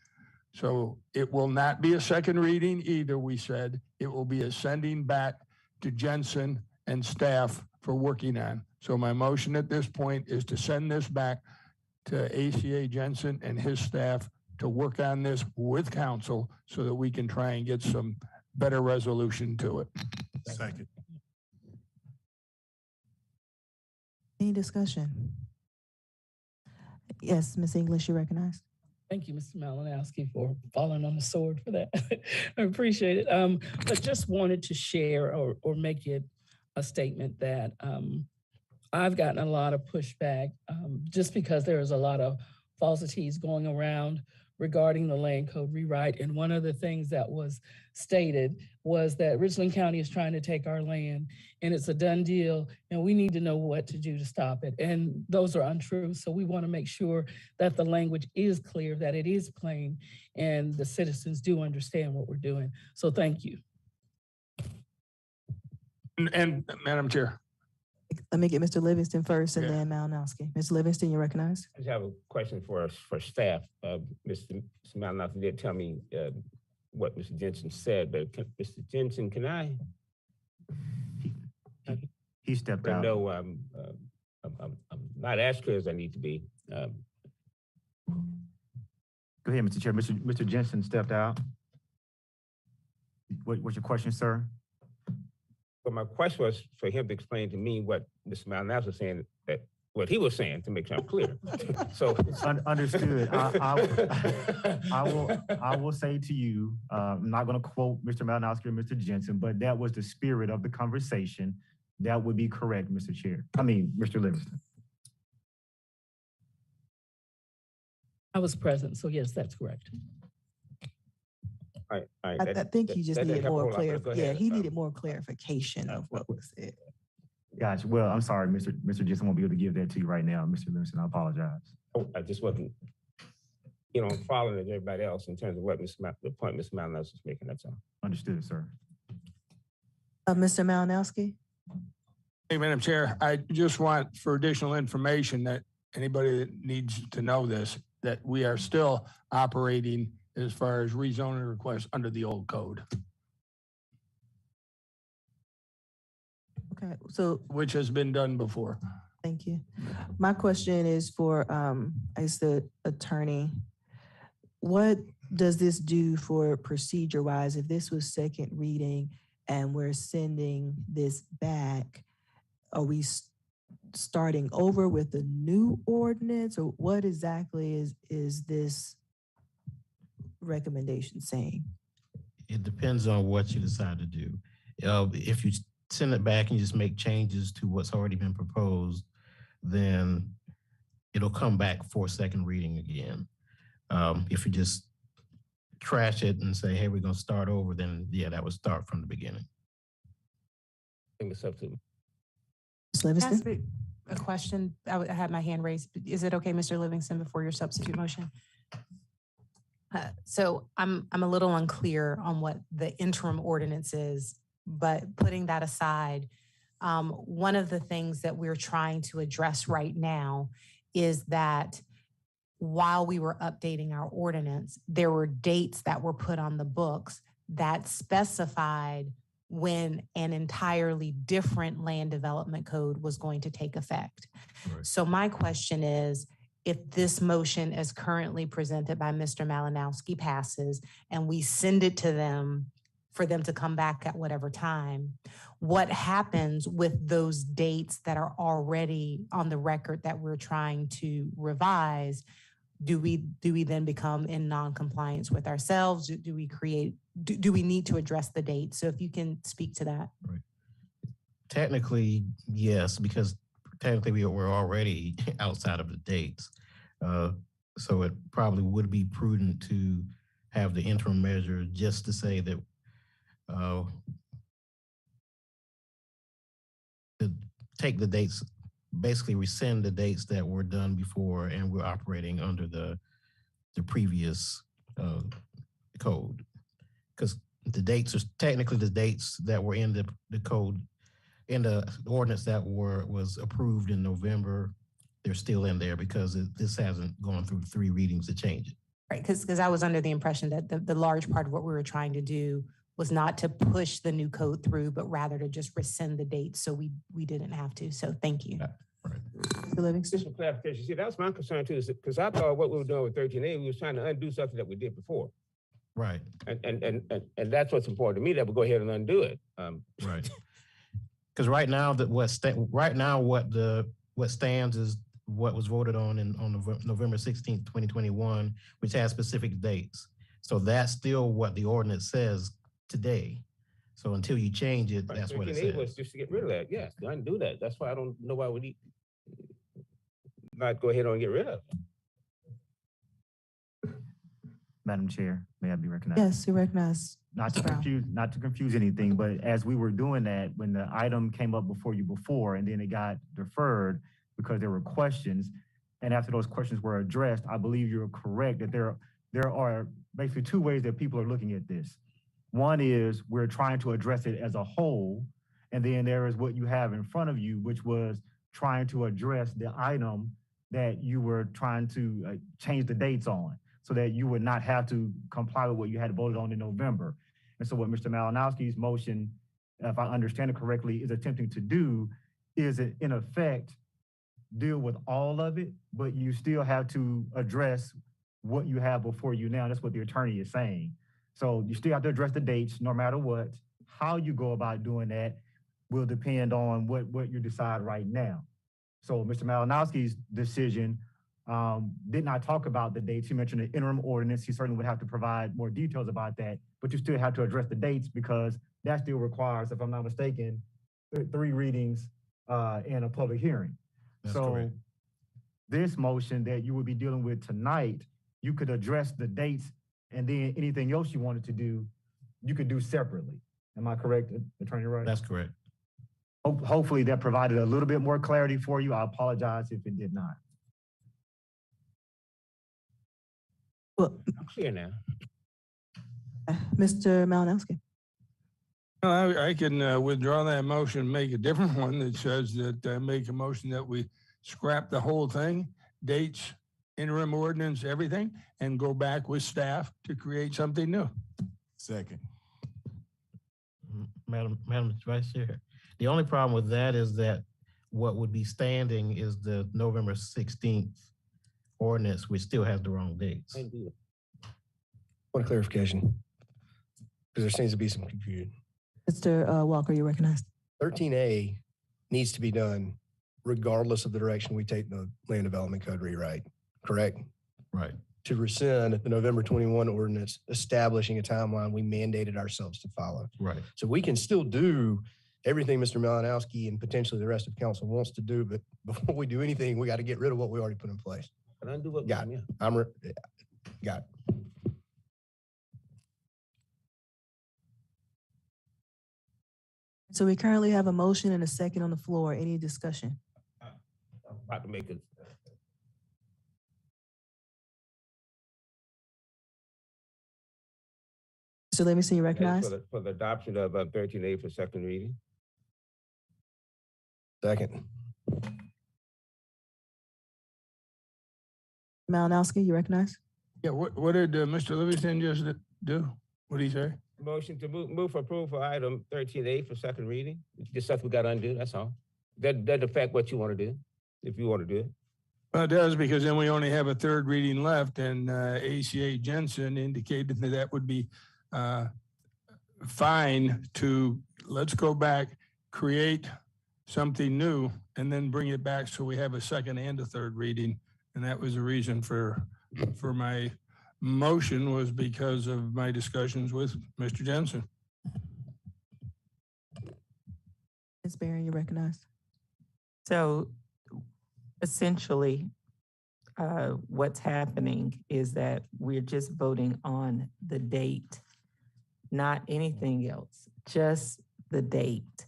So it will not be a second reading either, we said. It will be a sending back to Jensen and staff for working on. So my motion at this point is to send this back to ACA Jensen and his staff to work on this with council so that we can try and get some better resolution to it. Second. Any discussion? Yes, Ms. English, you recognized. Thank you, Mr. Malinowski, for falling on the sword for that. I appreciate it. But just wanted to share or make it a statement that I've gotten a lot of pushback just because there is a lot of falsities going around regarding the land code rewrite. And one of the things that was stated was that Richland County is trying to take our land and it's a done deal and we need to know what to do to stop it. And those are untrue. So we want to make sure that the language is clear, that it is plain, and the citizens do understand what we're doing. So thank you. And Madam Chair. Let me get Mr. Livingston first and then Malinowski. Mr. Livingston, you recognized. I just have a question for staff. Mr. Malinowski did tell me what Mr. Jensen said, but Mr. Jensen, can I? He stepped out. No, I'm not as clear as I need to be. Go ahead, Mr. Chair. Mr. Jensen stepped out. What's your question, sir? But my question was for him to explain to me what Mr. Malinowski was saying, that what he was saying, to make sure I'm clear. So Understood. I will say to you, I'm not going to quote Mr. Malinowski or Mr. Jensen, but that was the spirit of the conversation. That would be correct, Mr. Chair. Mr. Livingston. I was present, so yes, that's correct. All right. I think he just that didn't needed help a more whole lot, but go Yeah, ahead. he needed more clarification of what was said. Gotcha. Well, I'm sorry, Mr. Gibson won't be able to give that to you right now, Mr. Livingston. I apologize. Oh, I just wasn't, following everybody else in terms of what the point Mr. Malinowski was making, that's all. Understood, sir. Mr. Malinowski? Hey, Madam Chair, I just want for additional information that anybody that needs to know this, that we are still operating as far as rezoning requests under the old code, Okay, so which has been done before. thank you. My question is for, as the attorney, what does this do for procedure-wise? If this was second reading and we're sending this back, are we starting over with the new ordinance, or what exactly is this recommendation saying? It depends on what you decide to do. If you send it back and you just make changes to what's already been proposed, then it'll come back for second reading again. If you just trash it and say, hey, we're gonna start over, then yeah, that would start from the beginning. I think it's up to Ms. Can I ask Livingston? a question? I had my hand raised. Is it okay, Mr. Livingston, before your substitute motion? So I'm a little unclear on what the interim ordinance is, but putting that aside, one of the things that we're trying to address right now is that while we were updating our ordinance, there were dates that were put on the books that specified when an entirely different land development code was going to take effect. Right. So my question is, if this motion as currently presented by Mr. Malinowski passes and we send it to them for them to come back at whatever time, what happens with those dates that are already on the record that we're trying to revise? Do we then become in non-compliance with ourselves? Do we need to address the date? So if you can speak to that. Right. Technically, yes, because technically we're already outside of the dates. So it probably would be prudent to have the interim measure just to say that to take the dates, basically rescind the dates that were done before and we're operating under the previous code. Because the dates are technically the dates that were in the code, in the ordinance that was approved in November. They're still in there because this hasn't gone through 3 readings to change it. Right, because I was under the impression that the large part of what we were trying to do was not to push the new code through, but rather to just rescind the dates so we didn't have to. So thank you. Mr. Livingston? just for clarification. See, that's my concern too, because I thought what we were doing with 13A, we was trying to undo something that we did before. Right. And that's what's important to me, that we go ahead and undo it. Right. Because right now what stands is what was voted on November 16th, 2021, which has specific dates. So that's still what the ordinance says today. So until you change it, that's what it 13A says. was just to get rid of that. Yes, to undo that. That's why I don't know why we need not go ahead and get rid of it. Madam Chair, may I be recognized? Yes, you recognize. Not to confuse anything, but as we were doing that, when the item came up before you before, and then it got deferred because there were questions, and after those questions were addressed, I believe you're correct that there are basically 2 ways that people are looking at this. One is we're trying to address it as a whole, and then there is what you have in front of you, which was trying to address the item that you were trying to change the dates on, so that you would not have to comply with what you had voted on in November. And so what Mr. Malinowski's motion, if I understand it correctly, is attempting to do is, in effect, deal with all of it, but you still have to address what you have before you now. That's what the attorney is saying. So you still have to address the dates no matter what. How you go about doing that will depend on what you decide right now. So Mr. Malinowski's decision did not talk about the dates. He mentioned the interim ordinance. He certainly would have to provide more details about that, but you still have to address the dates because that still requires, if I'm not mistaken, 3 readings and a public hearing. That's so correct. This motion that you will be dealing with tonight you could address the dates, and then anything else you wanted to do, you could do separately. Am I correct, Attorney Wright? That's correct. Hopefully that provided a little bit more clarity for you. I apologize if it did not. Well, I'm clear now. Mr. Malinowski. I can withdraw that motion, make a different one that says that make a motion that we scrap the whole thing, dates, interim ordinance, everything, and go back with staff to create something new. Second. Madam Vice Chair. The only problem with that is that what would be standing is the November 16th ordinance, which still has the wrong dates. One clarification, because there seems to be some confusion. Mr. Walker, you're recognized. 13A needs to be done regardless of the direction we take the land development code rewrite, correct? Right. To rescind the November 21 ordinance establishing a timeline we mandated ourselves to follow. Right. So we can still do everything Mr. Malinowski and potentially the rest of council wants to do, but before we do anything, we got to get rid of what we already put in place. But undo what? Got it. Got it. So we currently have a motion and a second on the floor. Any discussion? I'm about to make it. So let me see you recognize. For the adoption of 13A for second reading. Second. Malinowski, you recognize? Yeah, what did Mr. Livingston just do? What did he say? Motion to move for approval for item 13A for second reading. It's just stuff we got to undo, that's all. That doesn't affect what you want to do, if you want to do it. Well, it does, because then we only have a third reading left, and ACA Jensen indicated that that would be fine to, let's go back, create something new, and then bring it back so we have a second and a third reading. And that was the reason for my motion, was because of my discussions with Mr. Jensen. Ms. Barron, you recognized. So essentially, what's happening is that we're just voting on the date, not anything else, just the date.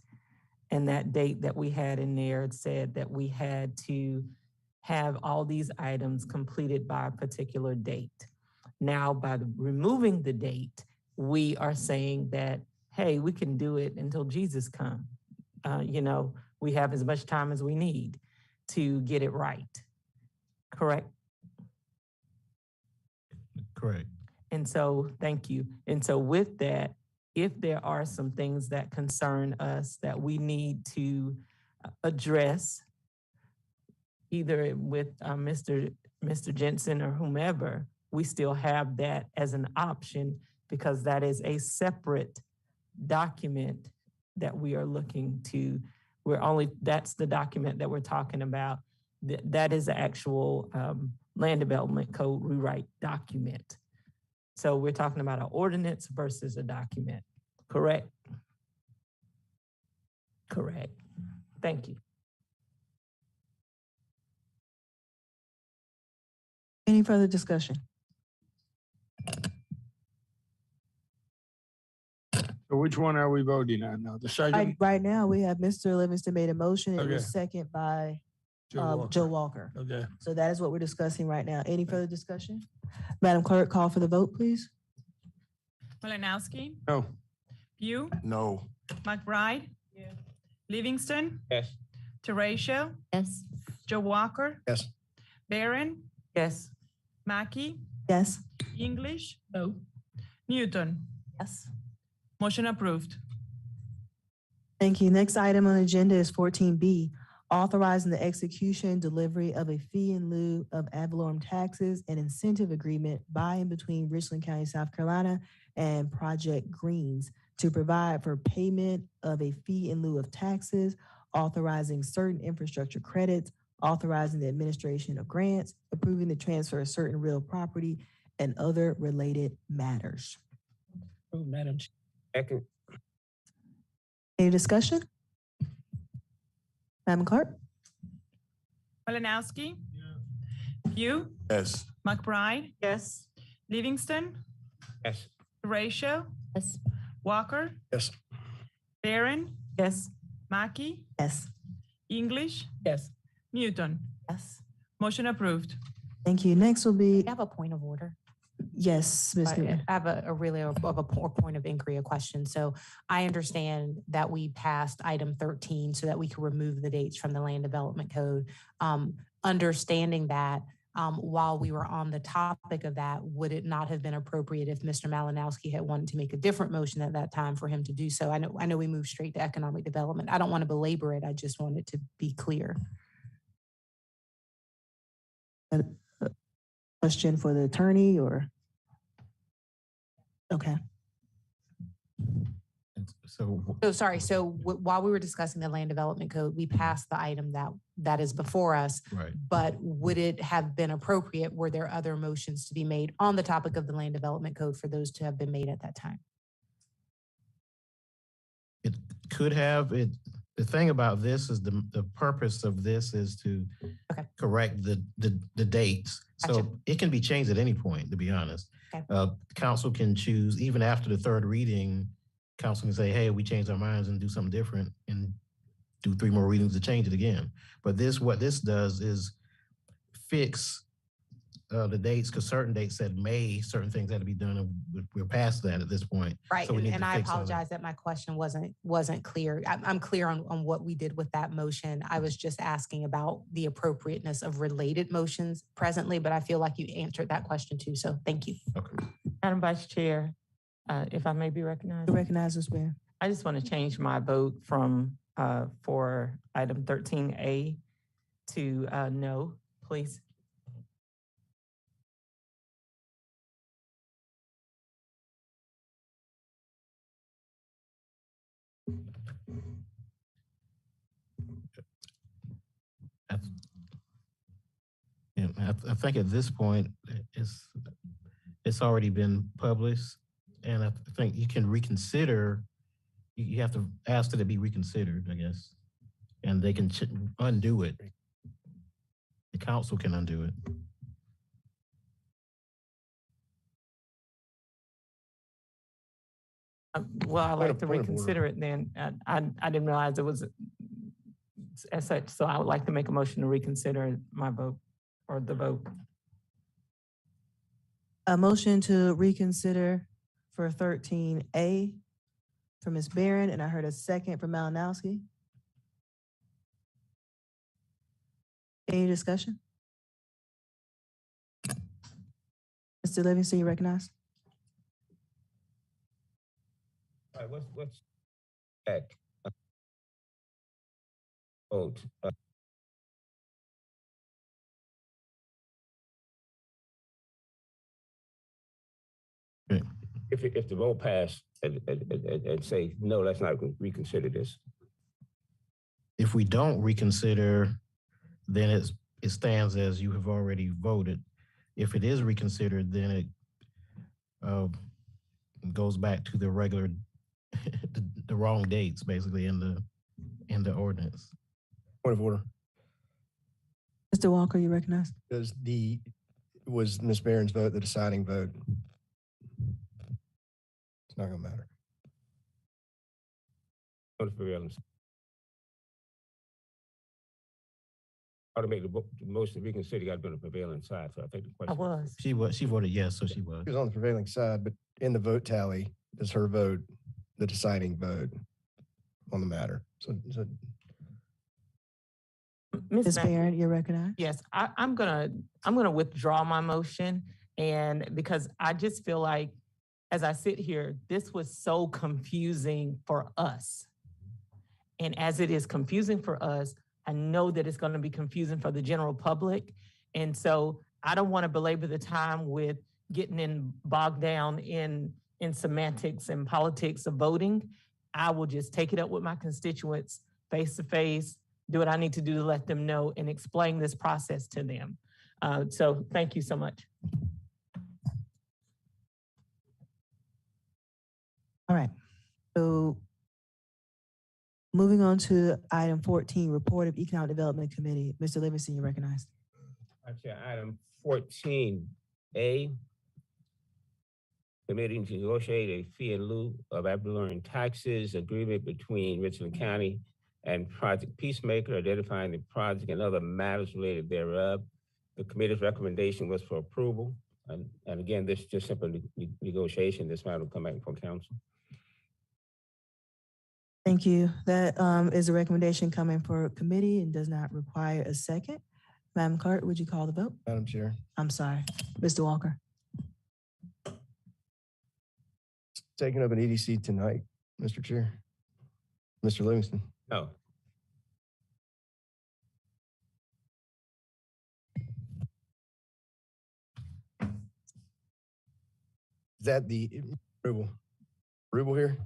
And that date that we had in there said that we had to have all these items completed by a particular date. Now, by removing the date, we are saying that, hey, we can do it until Jesus comes. We have as much time as we need to get it right. Correct? Correct. And so, thank you. And so with that, if there are some things that concern us that we need to address, either with Mr. Jensen or whomever, we still have that as an option, because that is a separate document that we are looking to. That's the document that we're talking about. That is the actual land development code rewrite document. So we're talking about an ordinance versus a document, correct? Correct. Thank you. Any further discussion? So which one are we voting on now? The second? Right now, we have Mr. Livingston made a motion. It was Okay. second by Joe Joe Walker. Okay. So that is what we're discussing right now. Any further discussion? Madam Clerk, call for the vote, please. Malinowski, No. Pugh, No. McBride, Livingston, Yes. Teratio, Yes. Joe Walker, Yes. Barron, Yes. Mackey, Yes. English, no, Newton. Yes. Motion approved. Thank you. Next item on the agenda is 14B, authorizing the execution and delivery of a fee in lieu of ad valorem taxes and incentive agreement by and between Richland County, South Carolina and Project Greens to provide for payment of a fee in lieu of taxes, authorizing certain infrastructure credits, authorizing the administration of grants, approving the transfer of certain real property, and other related matters. Oh, Madam Chair. Second. Any discussion? Madam Clerk? Malinowski, Pugh, Yes. McBride, Yes. Livingston, Yes. Ratio, Yes. Walker, Yes. Barron, Yes. Mackey, Yes. English, Yes. Newton. Yes. Motion approved. Thank you. Next will be, I have a point of order. yes, Ms. Newton. I have a really of a point of inquiry, a question. So I understand that we passed item 13 so that we could remove the dates from the land development code. Understanding that, while we were on the topic of that, would it not have been appropriate if Mr. Malinowski had wanted to make a different motion at that time for him to do so? I know we moved straight to economic development. I don't want to belabor it. I just wanted to be clear. Question for the attorney or? Okay. So sorry, so while we were discussing the land development code, we passed the item that is before us. Right. But would it have been appropriate, were there other motions to be made on the topic of the land development code for those to have been made at that time? It could have, the thing about this is the purpose of this is to correct the dates. So Gotcha. it can be changed at any point, to be honest. Okay. Council can choose, even after the third reading, council can say, hey, we changed our minds and do something different and do 3 more readings to change it again. But what this does is fix the dates, because certain dates said May, certain things had to be done, and we're past that at this point. Right, So we need and to I fix all that. apologize that my question wasn't clear. I'm clear on what we did with that motion. I was just asking about the appropriateness of related motions presently, but I feel like you answered that question too, so thank you. Okay. Madam Vice Chair, if I may be recognized. Recognize Ms. Barron. I just want to change my vote from, for item 13A to no, please. I think at this point, it's already been published, and I think you can reconsider. You have to ask that it be reconsidered, I guess, and they can undo it. The council can undo it. Well, I'd like to Point of order. reconsider it then. I didn't realize it was as such, so I would like to make a motion to reconsider my vote or the vote. A motion to reconsider for 13A from Ms. Barron, and I heard a second from Malinowski. Any discussion? Mr. Livingston, you recognize? All right, what's that? Vote. If the vote passed and say, no, let's not reconsider this. If we don't reconsider, then it stands as you have already voted. If it is reconsidered, then it goes back to the regular, the wrong dates, basically, in the ordinance. Point of order. Mr. Walker, you recognize? Was Ms. Barron's vote the deciding vote? It's not gonna matter. How to make the motion to reconsider, you got to be on the prevailing side. So I think the question. I was. She voted yes, so she was. She was on the prevailing side, but in the vote tally, is her vote the deciding vote on the matter? So Ms. Barron, you're recognized. Yes, I'm gonna withdraw my motion, and because I just feel like, as I sit here, this was so confusing for us. And as it is confusing for us, I know that it's going to be confusing for the general public. And so I don't want to belabor the time with getting bogged down in semantics and politics of voting. I will just take it up with my constituents face to face, do what I need to do to let them know and explain this process to them. So thank you so much. All right. So moving on to item 14, report of Economic Development Committee. Mr. Livingston, you recognized. Chair, item 14A, committing to negotiate a fee in lieu of ad valorem taxes agreement between Richland County and Project Peacemaker, identifying the project and other matters related thereof. The committee's recommendation was for approval. And again, this is just simple negotiation. This matter will come back from council. Thank you. That is a recommendation coming for committee and does not require a second. Madam Clerk, would you call the vote? Madam Chair. I'm sorry, Mr. Walker. Taking up an EDC tonight, Mr. Chair. Mr. Livingston. No. Is that the Rubel here?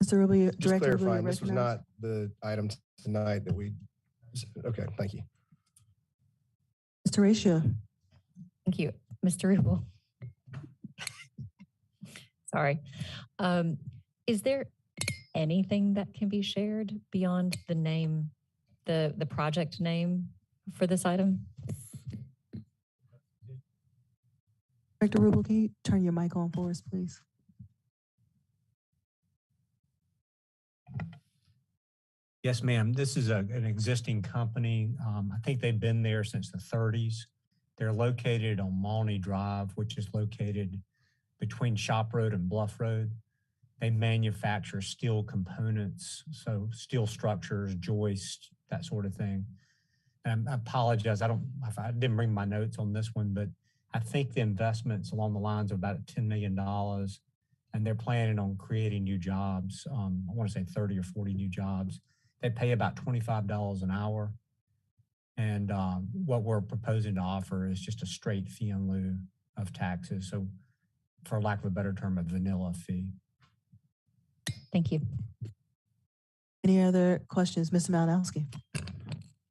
Mr. Rubio, Just Director Rubio, clarifying, this was recognized. not the item tonight that we, okay, thank you. Mr. Ratio. Thank you, Mr. Rubel. Sorry. Is there anything that can be shared beyond the name, the project name for this item? Director Rubel, can you turn your mic on for us, please? Yes, ma'am. This is an existing company. I think they've been there since the 30s. They're located on Mauney Drive, which is located between Shop Road and Bluff Road. They manufacture steel components, so steel structures, joists, that sort of thing. And I apologize, I didn't bring my notes on this one, but I think the investment's along the lines of about $10 million, and they're planning on creating new jobs. I want to say 30 or 40 new jobs. They pay about $25 an hour. And what we're proposing to offer is just a straight fee in lieu of taxes. So for lack of a better term, a vanilla fee. Thank you. Any other questions? Mr. Malinowski.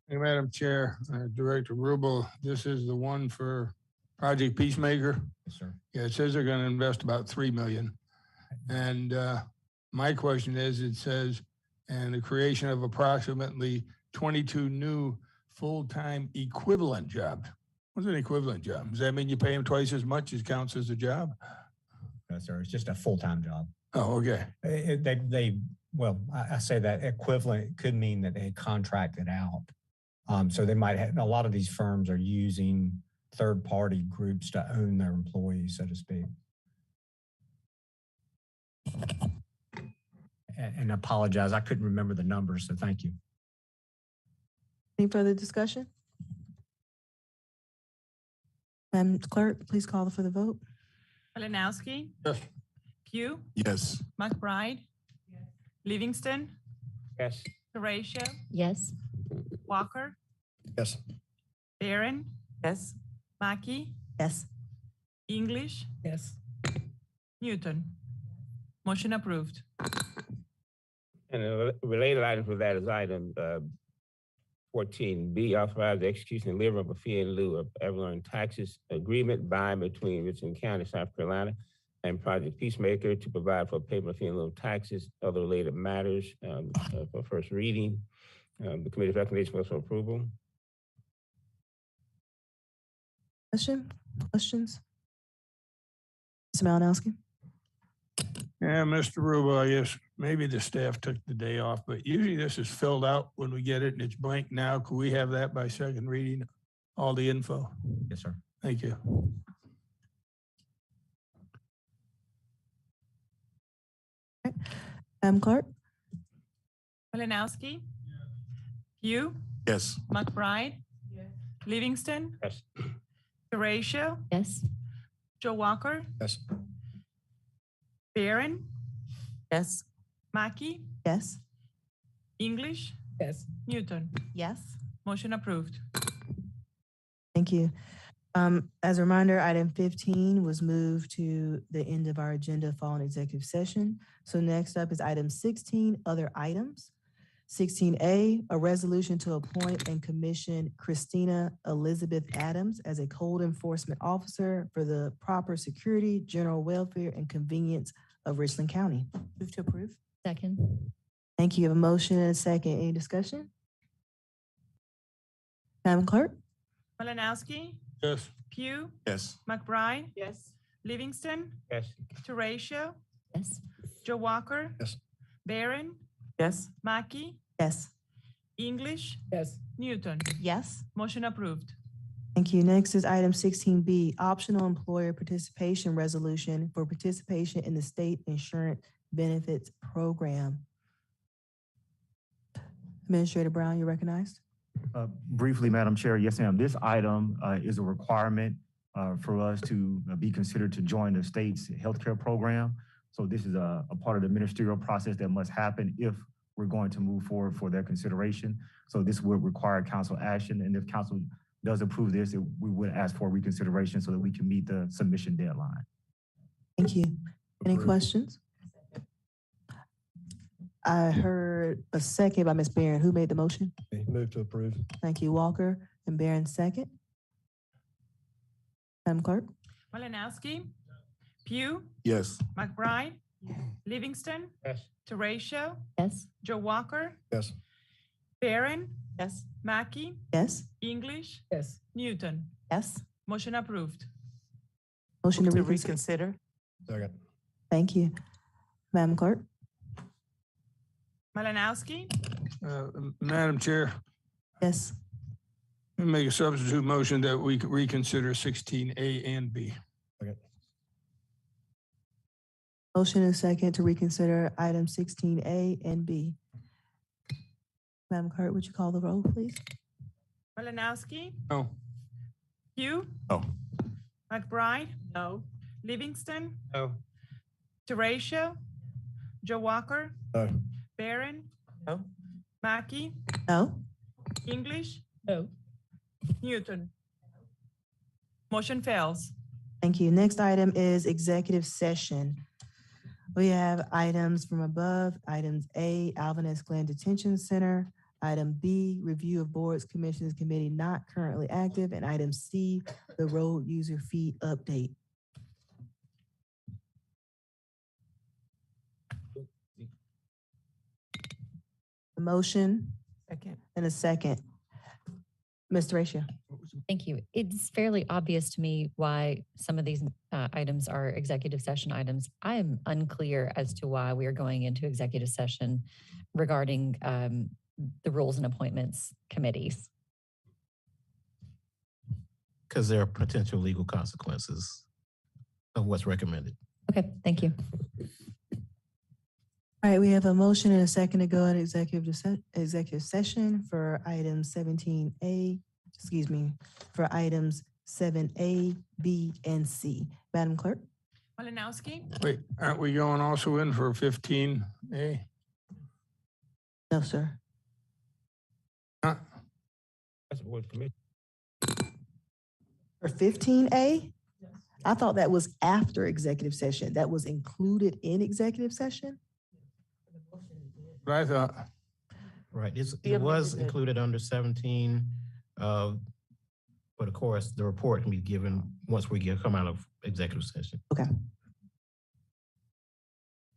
Hey, Madam Chair, Director Rubel, this is the one for Project Peacemaker. Yes, sir. Yeah, it says they're going to invest about $3 million. And my question is, it says, and the creation of approximately 22 new full-time equivalent jobs. What's an equivalent job? Does that mean you pay them twice as much as counts as a job? No, sir, it's just a full-time job. Oh, okay. Well, I say that equivalent could mean that they contracted out. So they might have, a lot of these firms are using third-party groups to own their employees, so to speak. And I apologize, I couldn't remember the numbers, so thank you. Any further discussion? Madam Clerk, please call for the vote. Malinowski. Yes. Pugh. Yes. McBride. Livingston. Yes. Horatio. Yes. Walker. Yes. Barron. Yes. Mackey. Yes. English. Yes. Newton. Motion approved. And a related item for that is item 14B, authorize the execution and delivery of a fee in lieu of ad valorem taxes agreement by and between Richland County, South Carolina, and Project Peacemaker to provide for payment of fee in lieu of taxes, other related matters for first reading. The committee's recommendation was for approval. Questions? Mr. Malinowski. Yeah, Mr. Rubel, I guess maybe the staff took the day off, but usually this is filled out when we get it and it's blank now. Could we have that by second reading? All the info? Yes, sir. Thank you. Madam Clerk. Malinowski. Pugh. Yes. McBride. Livingston. Yes. Horatio. Yes. Joe Walker. Yes. Barron. Yes. Mackey. Yes. English. Yes. Newton. Yes. Motion approved. Thank you. As a reminder, item 15 was moved to the end of our agenda following executive session. So next up is item 16, other items. 16A, a resolution to appoint and commission Christina Elizabeth Adams as a code enforcement officer for the proper security, general welfare, and convenience of Richland County. Move to approve. Second. Thank you. You have a motion and a second. Any discussion? Madam Clerk? Malinowski, Yes. Pugh, Yes. McBride, Yes. Livingston, Yes. Teratio, Yes. Joe Walker, Yes. Barron, Yes. Mackey, Yes. English, Yes. Newton. Yes. Motion approved. Thank you. Next is item 16B, optional employer participation resolution for participation in the state insurance benefits program. Administrator Brown, you're recognized. Briefly, Madam Chair, yes, ma'am. This item is a requirement for us to be considered to join the state's healthcare program. So this is a part of the ministerial process that must happen if we're going to move forward for their consideration. So this would require council action, and if council does approve this, we would ask for reconsideration so that we can meet the submission deadline. Thank you. Any Approved. questions? I heard a second by Ms. Barron. Who made the motion? Move to approve. Thank you, Walker. And Barron, second. Madam Clerk? Malinowski, Pugh, Yes. McBride, Livingston, Yes. Teratio, Yes. Joe Walker, Yes. Barron, Yes. Mackey, Yes. English, Yes. Newton. Yes. Motion approved. Motion to To reconsider. reconsider. Second. Thank you. Madam Clerk? Malinowski, Madam Chair, Yes. I make a substitute motion that we reconsider 16A and B. Motion and second to reconsider item 16A and B. Madam Clerk, would you call the roll, please? Malinowski, No. Pugh, No. McBride, No. Livingston, No. Teratio, Joe Walker, No. Barron, No. Mackey, No. English, No. Newton. Motion fails. Thank you. Next item is executive session. We have items from above, items A, Alvin S. Glenn Detention Center, item B, review of boards, commissions, committee not currently active, and item C, the road user fee update. A motion Second. and a second. Mr. Ratio. Thank you. It's fairly obvious to me why some of these items are executive session items. I am unclear as to why we are going into executive session regarding the rules and appointments committees. Because there are potential legal consequences of what's recommended. Okay, thank you. All right, we have a motion and a second to go in executive session for items 17A, excuse me, for items 7A, B, and C. Madam Clerk? Malinowski, Wait, aren't we going also in for 15A? No, sir. Huh? That's the board committee. For 15A? I thought that was after executive session. That was included in executive session? But I thought, Right, We it was amended it. included under 17, but of course, the report can be given once come out of executive session. Okay.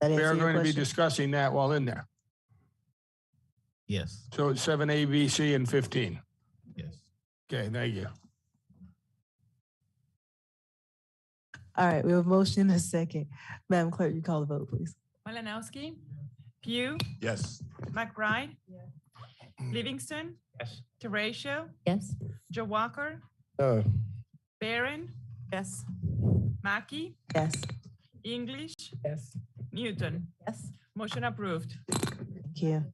That we answer are your going to be question? discussing that while in there. Yes, So it's 7A, B, C, and 15. yes. Okay, thank you. All right, we have a motion and a second. Madam Clerk, you call the vote, please. Malinowski, Pugh, Yes. McBride, Livingston, Yes. Teratio, Yes. Joe Walker, No. Barron, Yes. Mackey, Yes. English, Yes. Newton. Yes. Motion approved. Thank you.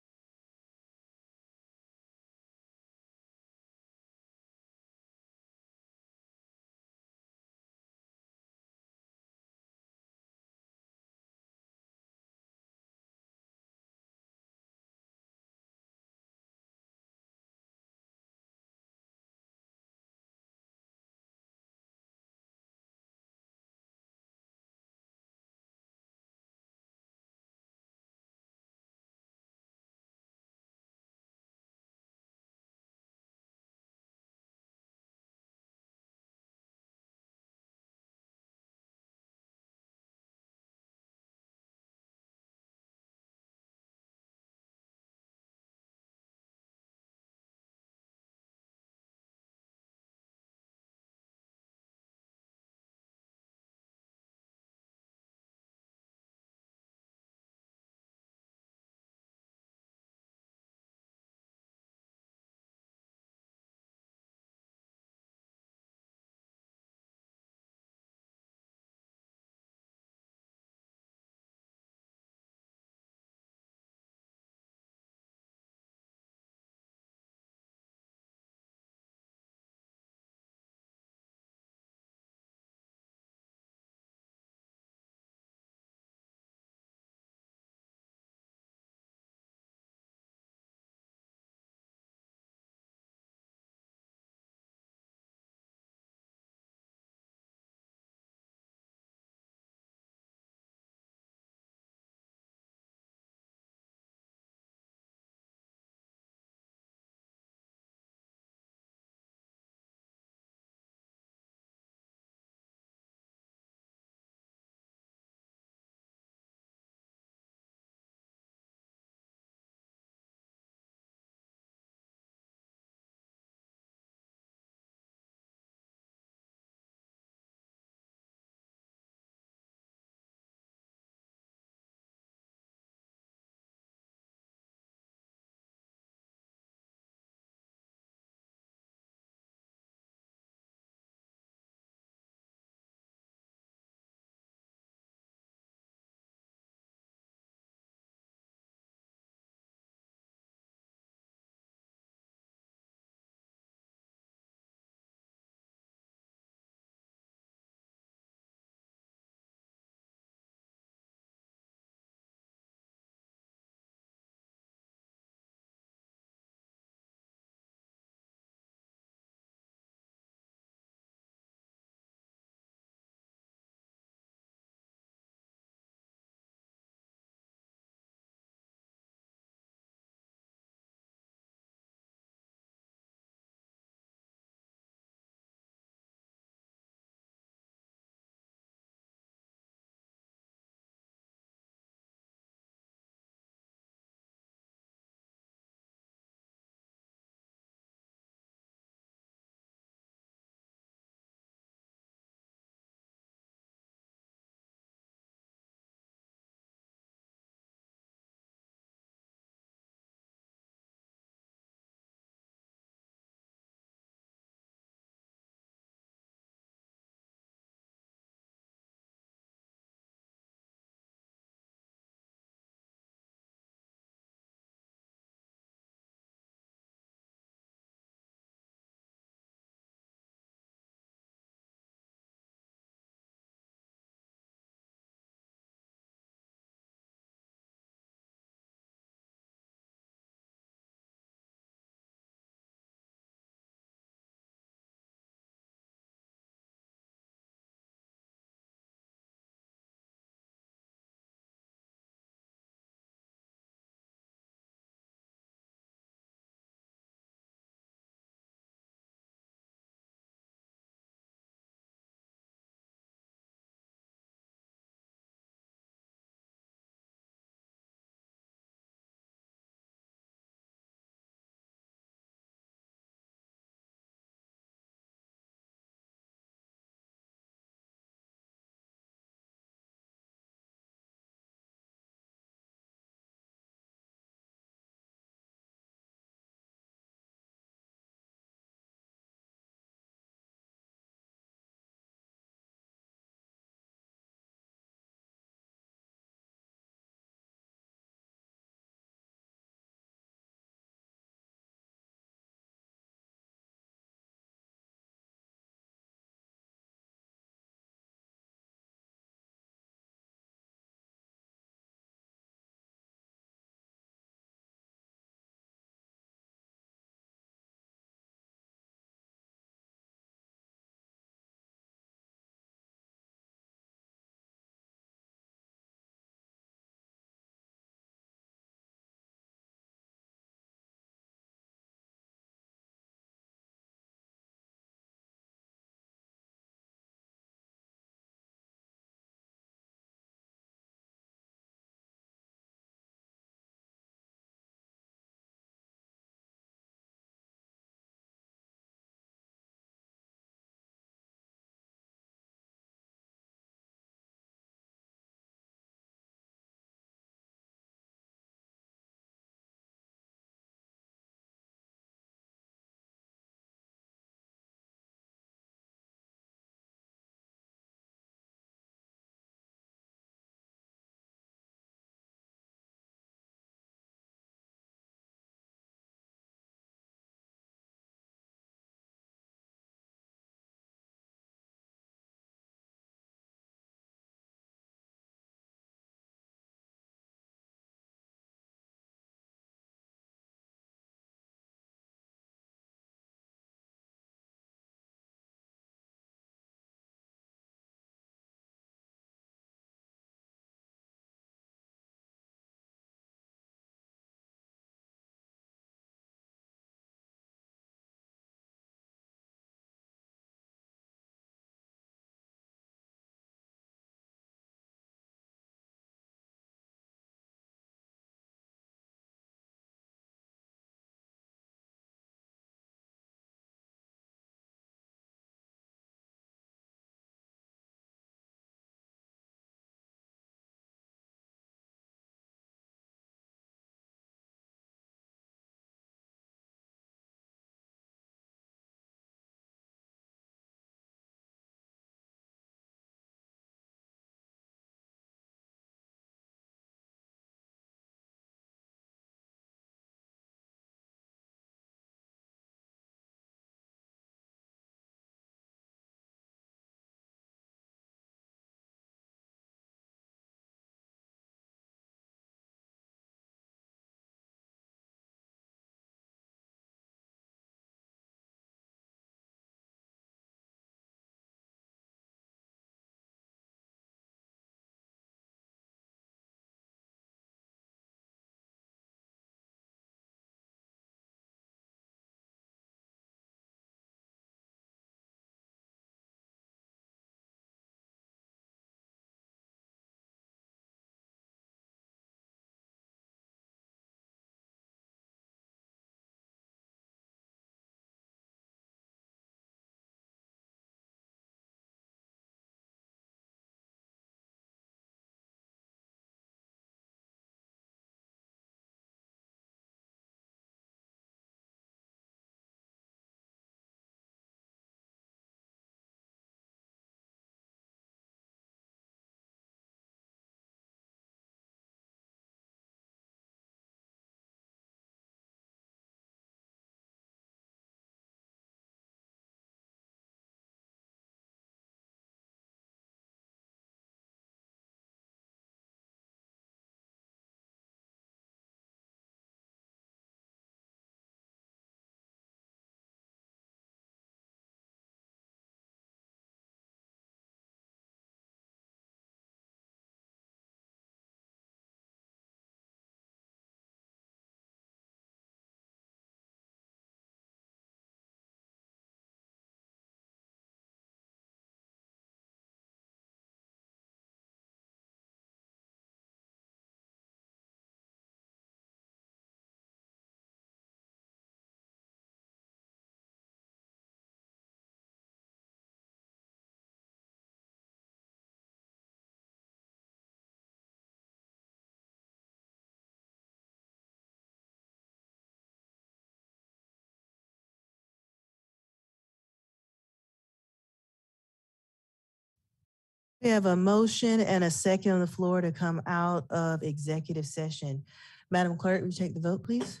We have a motion and a second on the floor to come out of executive session. Madam Clerk, will you take the vote, please?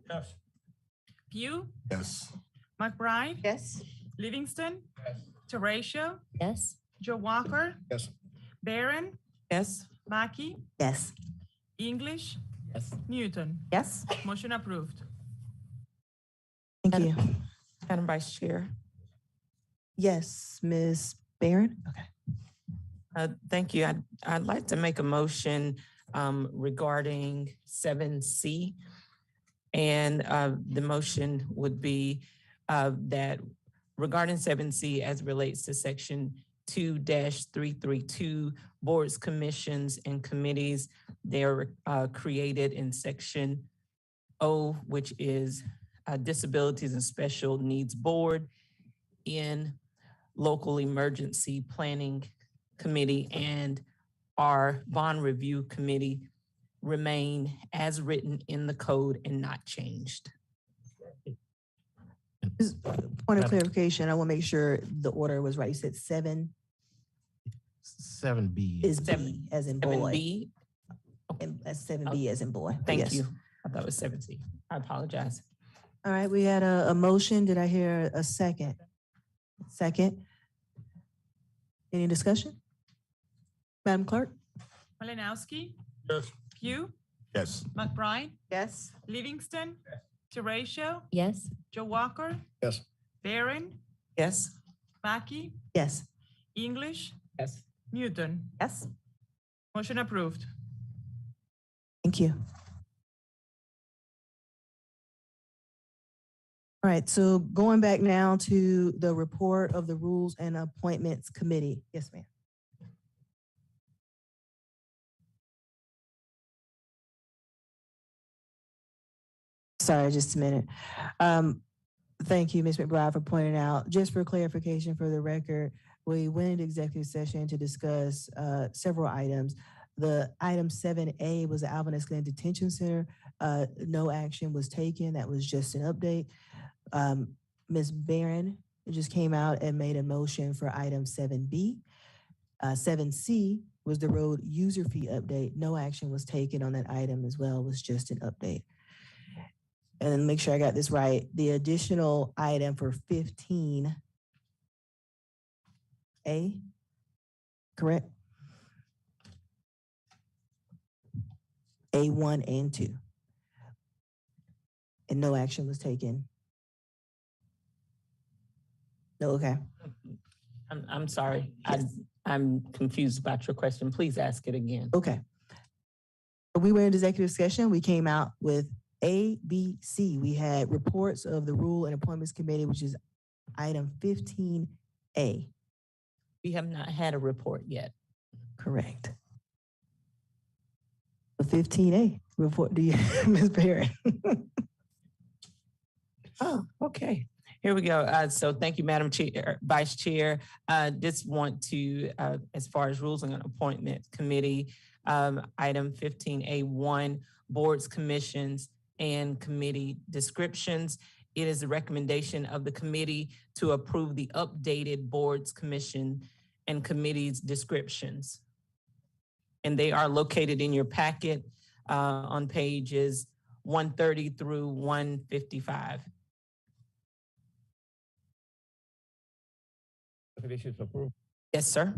Yes. Pugh, Yes. McBride, Yes. Livingston, Teratio, Yes. Joe Walker, Yes. Barron, Yes. Mackey, Yes. English, Yes. Newton. Yes. Motion approved. Thank you. Madam Vice Chair. Yes, Ms. Barron? Okay. Thank you. I'd like to make a motion regarding 7C. And the motion would be that regarding 7C as relates to section 2-332, boards, commissions, and committees, they're created in section O, which is Disabilities and Special Needs Board, in Local Emergency Planning Committee, and our Bond Review Committee remain as written in the code and not changed. Point of clarification, I want to make sure the order was right. You said 7 7B. is B as in boy. 7B. And that's 7B as in boy. Thank Yes. you. I thought it was 7C. I apologize. All right, we had a motion. Did I hear a second? Second. Any discussion? Madam Clerk? Malinowski, Yes. Pugh, Yes. McBride, Yes. Livingston, Teratio, Yes. Joe Walker, Yes. Barron, Yes. Mackey, Yes. English, Yes. Newton. Yes. Motion approved. Thank you. All right, so going back now to the report of the Rules and Appointments Committee. Yes, ma'am. Sorry, just a minute. Thank you, Ms. McBride, for pointing out. Just for clarification for the record, we went into executive session to discuss several items. The item 7A was the Alvin Glen Detention Center. No action was taken. That was just an update. Ms. Barron just came out and made a motion for item 7B. 7C was the road user fee update. No action was taken on that item as well. It was just an update. And then make sure I got this right. The additional item for 15A, correct? A1 and 2. And no action was taken. No, okay. I'm sorry. I'm confused about your question. Please ask it again. Okay. We were in executive session. We came out with A, B, C. We had reports of the Rule and Appointments Committee, which is item 15A. We have not had a report yet. Correct. The 15A report to you, Ms. Barron. Oh, okay. Here we go. So thank you, Madam Chair, Vice Chair. Just want to, as far as Rules and Appointment Committee, item 15A1, boards, commissions, and committee descriptions. It is the recommendation of the committee to approve the updated boards, commission, and committees descriptions. And they are located in your packet on pages 130 through 155. Yes, sir.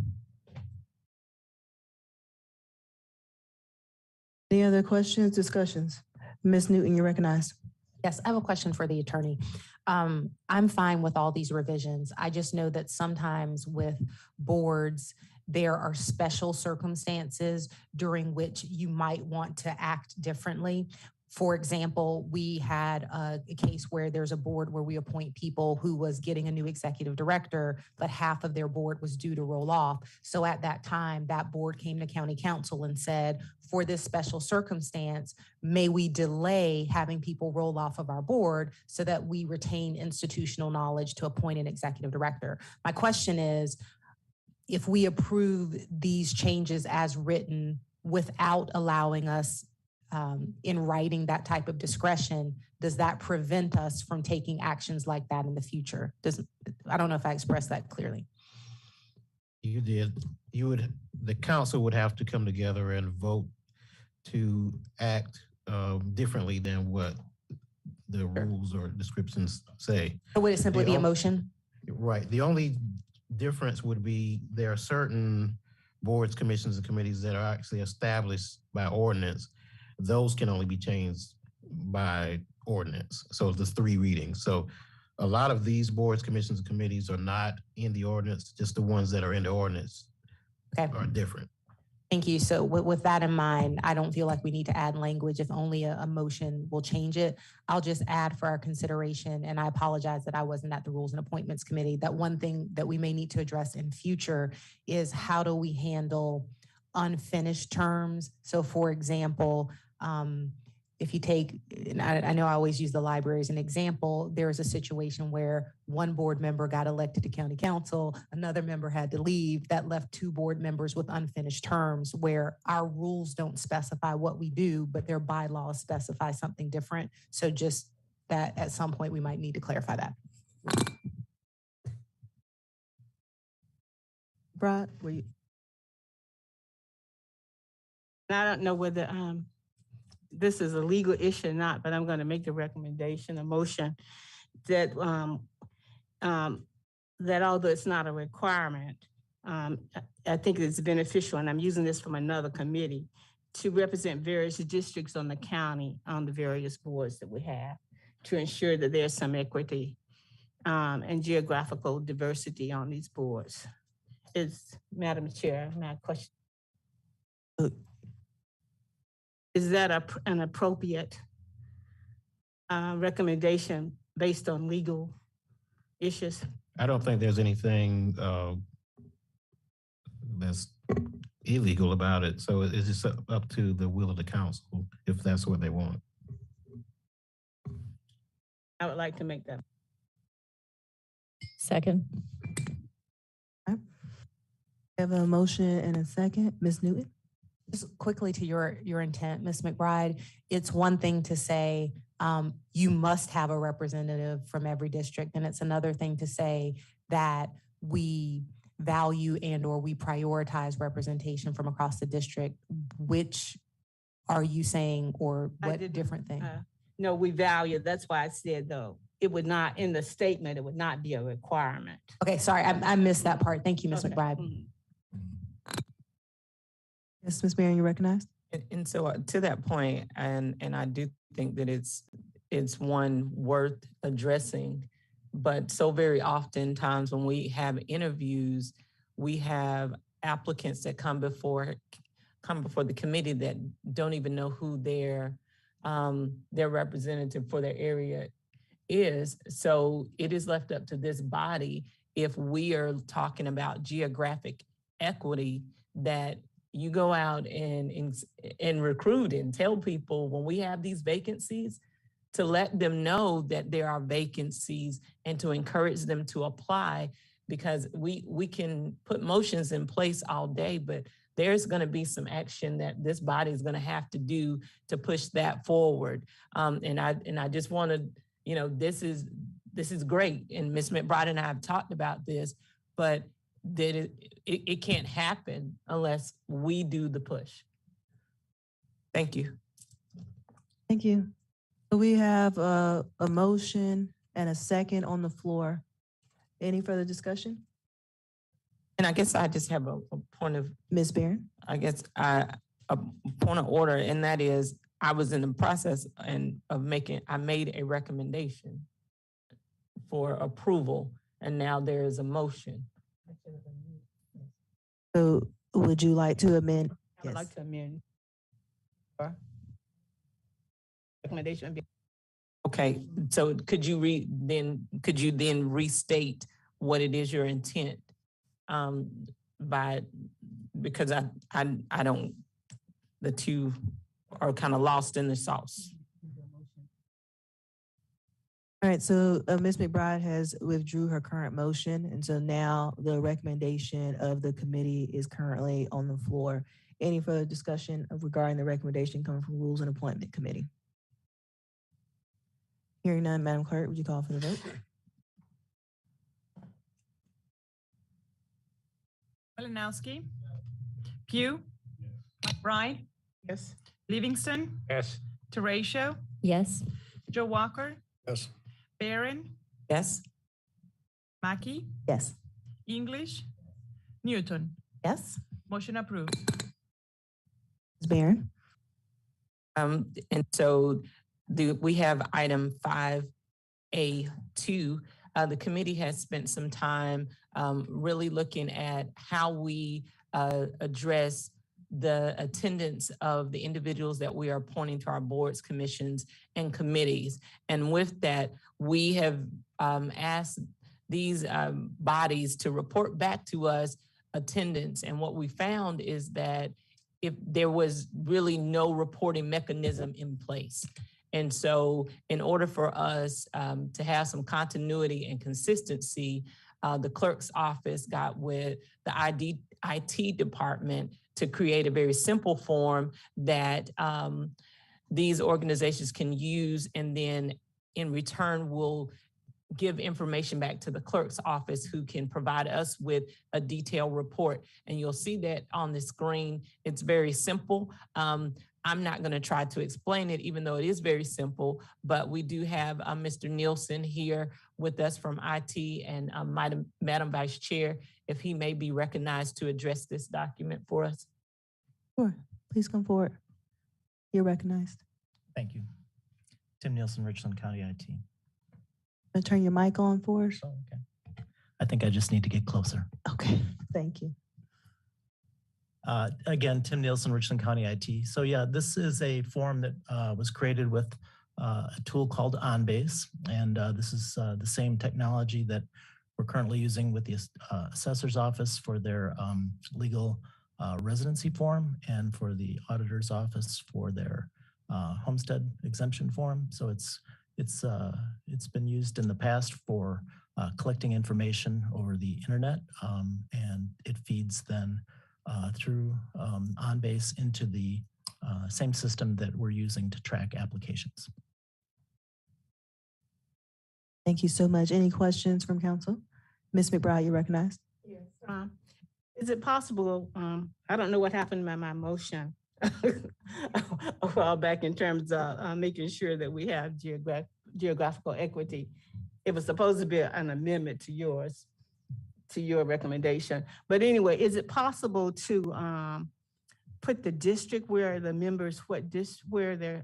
Any other questions, discussions? Ms. Newton, you're recognized. Yes, I have a question for the attorney. I'm fine with all these revisions. I just know that sometimes with boards, there are special circumstances during which you might want to act differently. For example, we had a case where there's a board where we appoint people who was getting a new executive director, but half of their board was due to roll off. So at that time, that board came to county council and said, for this special circumstance, may we delay having people roll off of our board so that we retain institutional knowledge to appoint an executive director. My question is, if we approve these changes as written without allowing us in writing that type of discretion, does that prevent us from taking actions like that in the future? I don't know if I expressed that clearly. You did. The council would have to come together and vote to act differently than what the rules or descriptions say. Or would it simply be a motion? Right. The only difference would be there are certain boards, commissions, and committees that are actually established by ordinance. Those can only be changed by ordinance. So there's 3 readings. So a lot of these boards, commissions, and committees are not in the ordinance. Just the ones that are in the ordinance are different. Thank you. So with that in mind, I don't feel like we need to add language. If only a motion will change it, I'll just add for our consideration. And I apologize that I wasn't at the Rules and Appointments Committee. That one thing that we may need to address in future is how do we handle unfinished terms? So for example, if you take, and I know I always use the library as an example, there was a situation where one board member got elected to county council, another member had to leave. That left 2 board members with unfinished terms where our rules don't specify what we do, but their bylaws specify something different. So just that at some point we might need to clarify that. Brad, were you? I don't know whether this is a legal issue or not, but I'm going to make the recommendation, a motion that that although it's not a requirement, I think it's beneficial, and I'm using this from another committee, to represent various districts on the county on the various boards that we have to ensure that there's some equity and geographical diversity on these boards. Madam Chair, my question. Is that an appropriate recommendation based on legal issues? I don't think there's anything that's illegal about it. So it's just up to the will of the council if that's what they want. I would like to make that. Second. We have a motion and a second. Ms. Newton? Just quickly to your intent, Ms. McBride, it's one thing to say you must have a representative from every district, and it's another thing to say that we value and or we prioritize representation from across the district. Which are you saying, or what different thing? No, we value. That's why I said though it would not, in the statement, it would not be a requirement. Okay, sorry, I missed that part. Thank you, Ms. McBride. Yes, Ms. Marion, you recognized? And so to that point, and I do think that it's one worth addressing, but so very oftentimes when we have interviews, we have applicants that come before the committee that don't even know who their representative for their area is. So it is left up to this body, if we are talking about geographic equity, that you go out and recruit and tell people when we have these vacancies to let them know that there are vacancies and to encourage them to apply, because we can put motions in place all day, but there's going to be some action that this body is going to have to do to push that forward. And I just want to, this is great. And Ms. McBride and I have talked about this, but that it can't happen unless we do the push. Thank you. Thank you. So we have a motion and a second on the floor. Any further discussion? And I guess I just have a point of, Ms. Barron? I guess a point of order, and that is I was in the process I made a recommendation for approval, and now there is a motion. So would you like to amend? I would like to amend. Recommendation. Okay, so could you then restate what it is your intent? Because I don't, the two are kind of lost in the sauce. All right, so Ms. McBride has withdrew her current motion, and so now the recommendation of the committee is currently on the floor. Any further discussion regarding the recommendation coming from Rules and Appointment Committee? Hearing none, Madam Clerk, would you call for the vote? Malinowski. Pugh. McBride. Yes. Livingston. Yes. Teratio. Yes. Joe Walker. Yes. Barron. Yes. Mackey. Yes. English. Newton. Yes. Motion approved. Ms. Barron? And so we have item 5A2. The committee has spent some time really looking at how we address the attendance of the individuals that we are appointing to our boards, commissions, and committees. And with that, we have asked these bodies to report back to us attendance. And what we found is that if there was really no reporting mechanism in place. And so in order for us to have some continuity and consistency, the clerk's office got with the IT department to create a very simple form that these organizations can use, and then in return will give information back to the clerk's office, who can provide us with a detailed report. And you'll see that on the screen. It's very simple. I'm not going to try to explain it, even though it is very simple, but we do have Mr. Nielsen here with us from IT, and Madam Vice Chair, if he may be recognized to address this document for us. Sure, please come forward. You're recognized. Thank you. Tim Nielsen, Richland County IT. Turn your mic on for us. Oh, okay. I think I just need to get closer. Okay, thank you. Again, Tim Nielsen, Richland County IT. So yeah, this is a form that was created with a tool called OnBase. And this is the same technology that we're currently using with the assessor's office for their legal residency form, and for the auditor's office for their homestead exemption form. So it's been used in the past for collecting information over the internet, and it feeds then through OnBase into the same system that we're using to track applications. Thank you so much. Any questions from council? Ms. McBride, you're recognized. Yes. Is it possible, I don't know what happened to my motion a while back in terms of making sure that we have geographical equity. It was supposed to be an amendment to yours, to your recommendation. But anyway, is it possible to put the district where the members, where they're,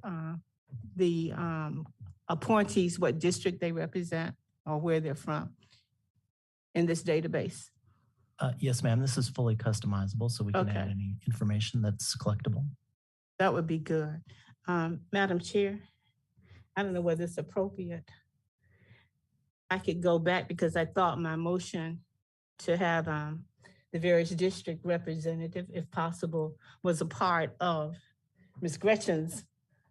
the appointees, what district they represent or where they're from in this database? Yes, ma'am. This is fully customizable, so we can add any information that's collectible. That would be good. Madam Chair, I don't know whether it's appropriate. I could go back because I thought my motion to have the various district representative, if possible, was a part of Ms. Gretchen's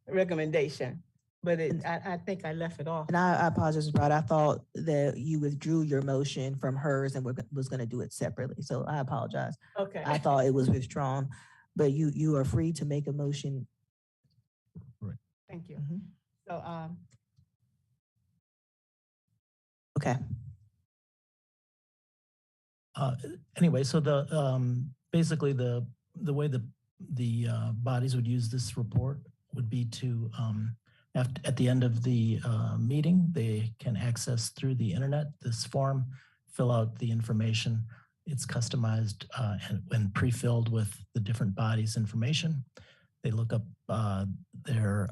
recommendation. But I think I left it off. And I apologize, Brad. I thought that you withdrew your motion from hers and was going to do it separately. So I apologize. Okay. I thought it was withdrawn, but you are free to make a motion. Right. Thank you. Mm-hmm. So, okay. Anyway, so the basically the way the bodies would use this report would be to at the end of the meeting, they can access through the internet this form, fill out the information. It's customized and pre-filled with the different bodies' information. They look up their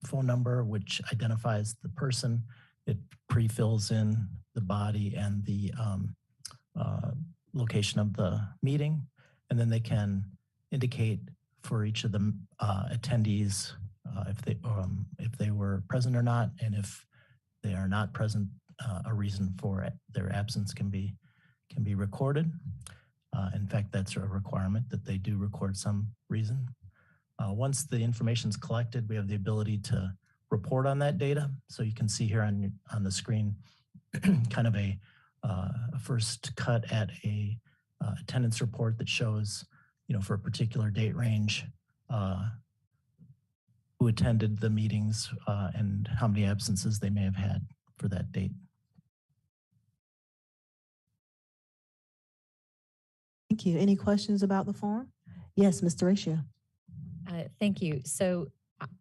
phone number, which identifies the person. It pre-fills in the body and the location of the meeting, and then they can indicate for each of the attendees if they were present or not, and if they are not present, a reason for it, their absence can be recorded. In fact, that's a requirement that they do record some reason. Once the information is collected, we have the ability to report on that data. So you can see here on the screen kind of a first cut at a attendance report that shows, for a particular date range, who attended the meetings and how many absences they may have had for that date. Thank you. Any questions about the form? Yes, Mr. Ratio. Thank you. So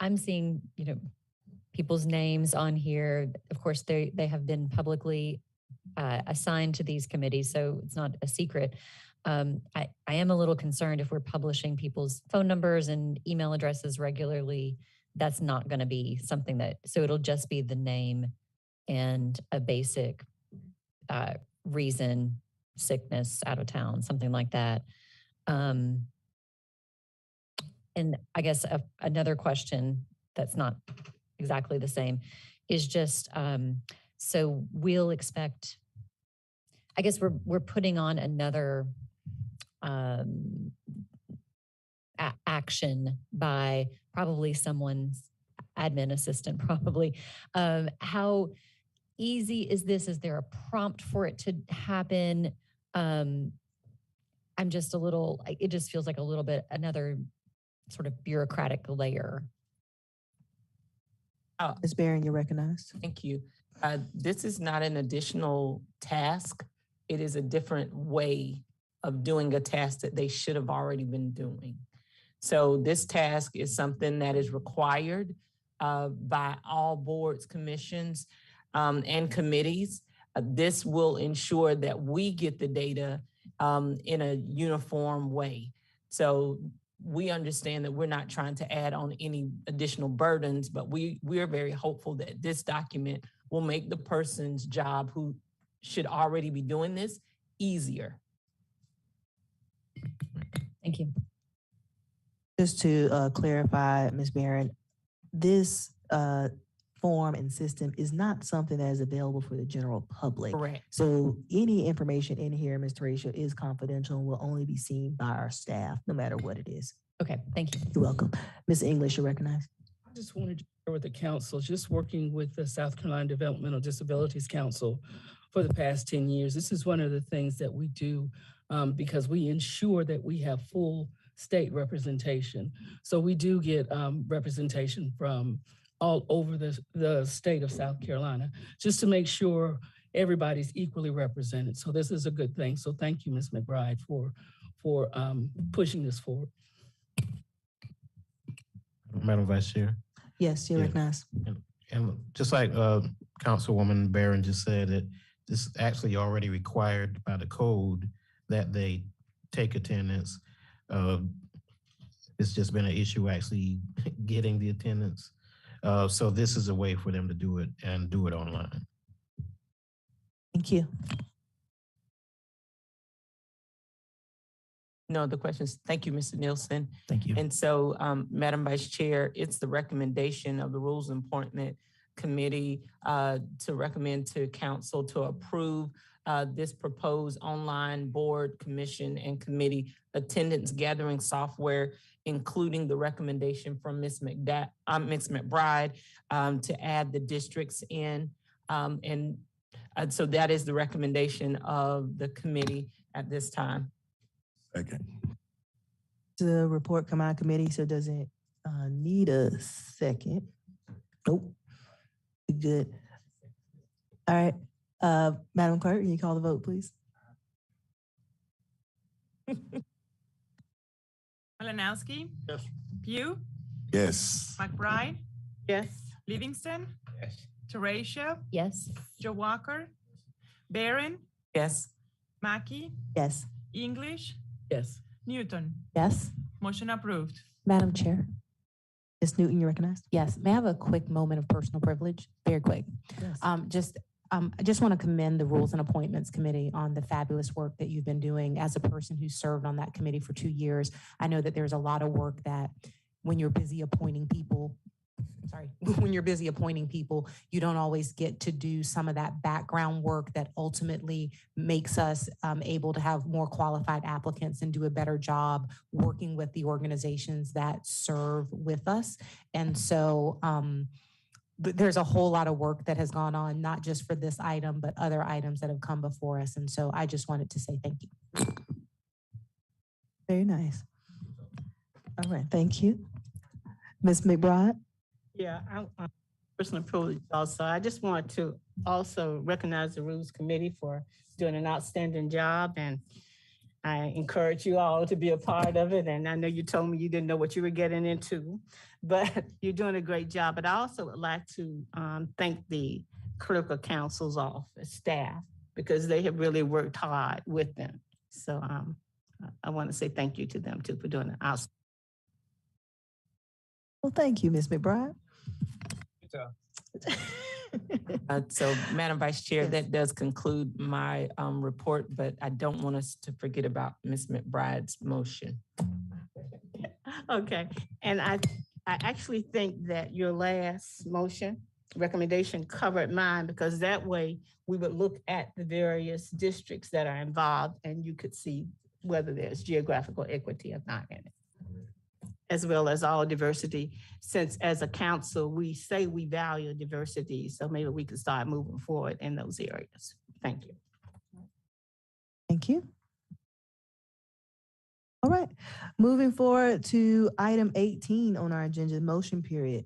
I'm seeing, people's names on here. Of course, they have been publicly assigned to these committees, so it's not a secret. I am a little concerned if we're publishing people's phone numbers and email addresses regularly. That's not going to be something so it'll just be the name and a basic reason, sickness, out of town, something like that. And I guess another question that's not exactly the same is just, so we'll expect, I guess we're putting on another action by probably someone's admin assistant, probably. How easy is this? Is there a prompt for it to happen? I'm just it just feels like a little bit another sort of bureaucratic layer. Ms. Barron, you're recognized. Thank you. This is not an additional task. It is a different way of doing a task that they should have already been doing. So this task is something that is required by all boards, commissions, and committees. This will ensure that we get the data in a uniform way. So we understand that we're not trying to add on any additional burdens, but we are very hopeful that this document will make the person's job who should already be doing this easier. Thank you. Just to clarify, Ms. Barron, this form and system is not something that is available for the general public. Correct. So any information in here, Mr. Ratio, is confidential and will only be seen by our staff, no matter what it is. Okay, thank you. You're welcome. Ms. English, you're recognized. I just wanted to share with the council, just working with the South Carolina Developmental Disabilities Council for the past 10 years. This is one of the things that we do because we ensure that we have full state representation. So we do get representation from all over the state of South Carolina, just to make sure everybody's equally represented. So this is a good thing. So thank you, Ms. McBride, for pushing this forward. Madam Vice Chair. Yes, you're recognized. And just like Councilwoman Barron just said, that this is actually already required by the code that they take attendance. It's just been an issue actually getting the attendance. So this is a way for them to do it and do it online. Thank you. No other questions. Thank you, Mr. Nielsen. Thank you. And so, Madam Vice Chair, it's the recommendation of the Rules and Appointment Committee to recommend to council to approve this proposed online board, commission, and committee attendance gathering software, including the recommendation from Ms. McBride to add the districts in. So that is the recommendation of the committee at this time. Second. The report come out of committee, so does it need a second? Nope. Good. All right. Madam Clerk, can you call the vote, please? Malinowski? Yes. Pugh? Yes. McBride? Yes. Livingston? Yes. Teratio? Yes. Joe Walker? Barron? Yes. Mackey? Yes. English? Yes. Newton? Yes. Motion approved. Madam Chair. Ms. Newton, you recognized? Yes. May I have a quick moment of personal privilege? Very quick. Yes. I just want to commend the Rules and Appointments Committee on the fabulous work that you've been doing. As a person who served on that committee for 2 years, I know that there's a lot of work that when you're busy appointing people, you don't always get to do some of that background work that ultimately makes us able to have more qualified applicants and do a better job working with the organizations that serve with us. And so, but there's a whole lot of work that has gone on, not just for this item, but other items that have come before us. And so I just wanted to say thank you. Very nice. All right, thank you. Ms. McBride? Yeah, I'm personally privileged also. I just want to also recognize the Rules Committee for doing an outstanding job, and I encourage you all to be a part of it. And I know you told me you didn't know what you were getting into, but you're doing a great job. But I also would like to thank the clerk of council's office staff, because they have really worked hard with them. So I want to say thank you to them too for doing it. Well, thank you, Ms. McBride. So, Madam Vice Chair, that does conclude my report, but I don't want us to forget about Ms. McBride's motion. Okay, and I actually think that your last recommendation covered mine, because that way we would look at the various districts that are involved and you could see whether there's geographical equity or not in it, as well as all diversity, since as a council, we say we value diversity. So maybe we could start moving forward in those areas. Thank you. Thank you. All right, moving forward to item 18 on our agenda, motion period.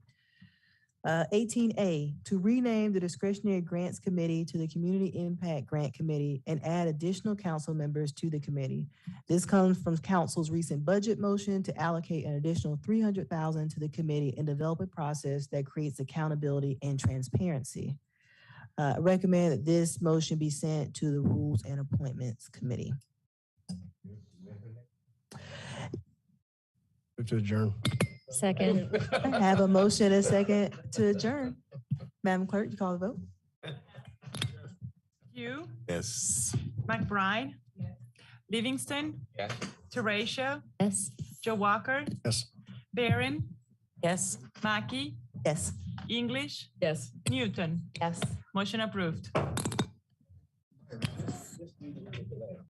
18A, to rename the Discretionary Grants Committee to the Community Impact Grant Committee and add additional council members to the committee. This comes from council's recent budget motion to allocate an additional $300,000 to the committee and develop a process that creates accountability and transparency. I recommend that this motion be sent to the Rules and Appointments Committee. Move to adjourn. Second. I have a motion and a second to adjourn. Madam Clerk, you call the vote. Hugh, Yes. McBride, Livingston, Yes. Teratio, Yes. Joe Walker, Yes. Barron, Yes. Mackey, Yes. English, Yes. Newton. Yes. Motion approved.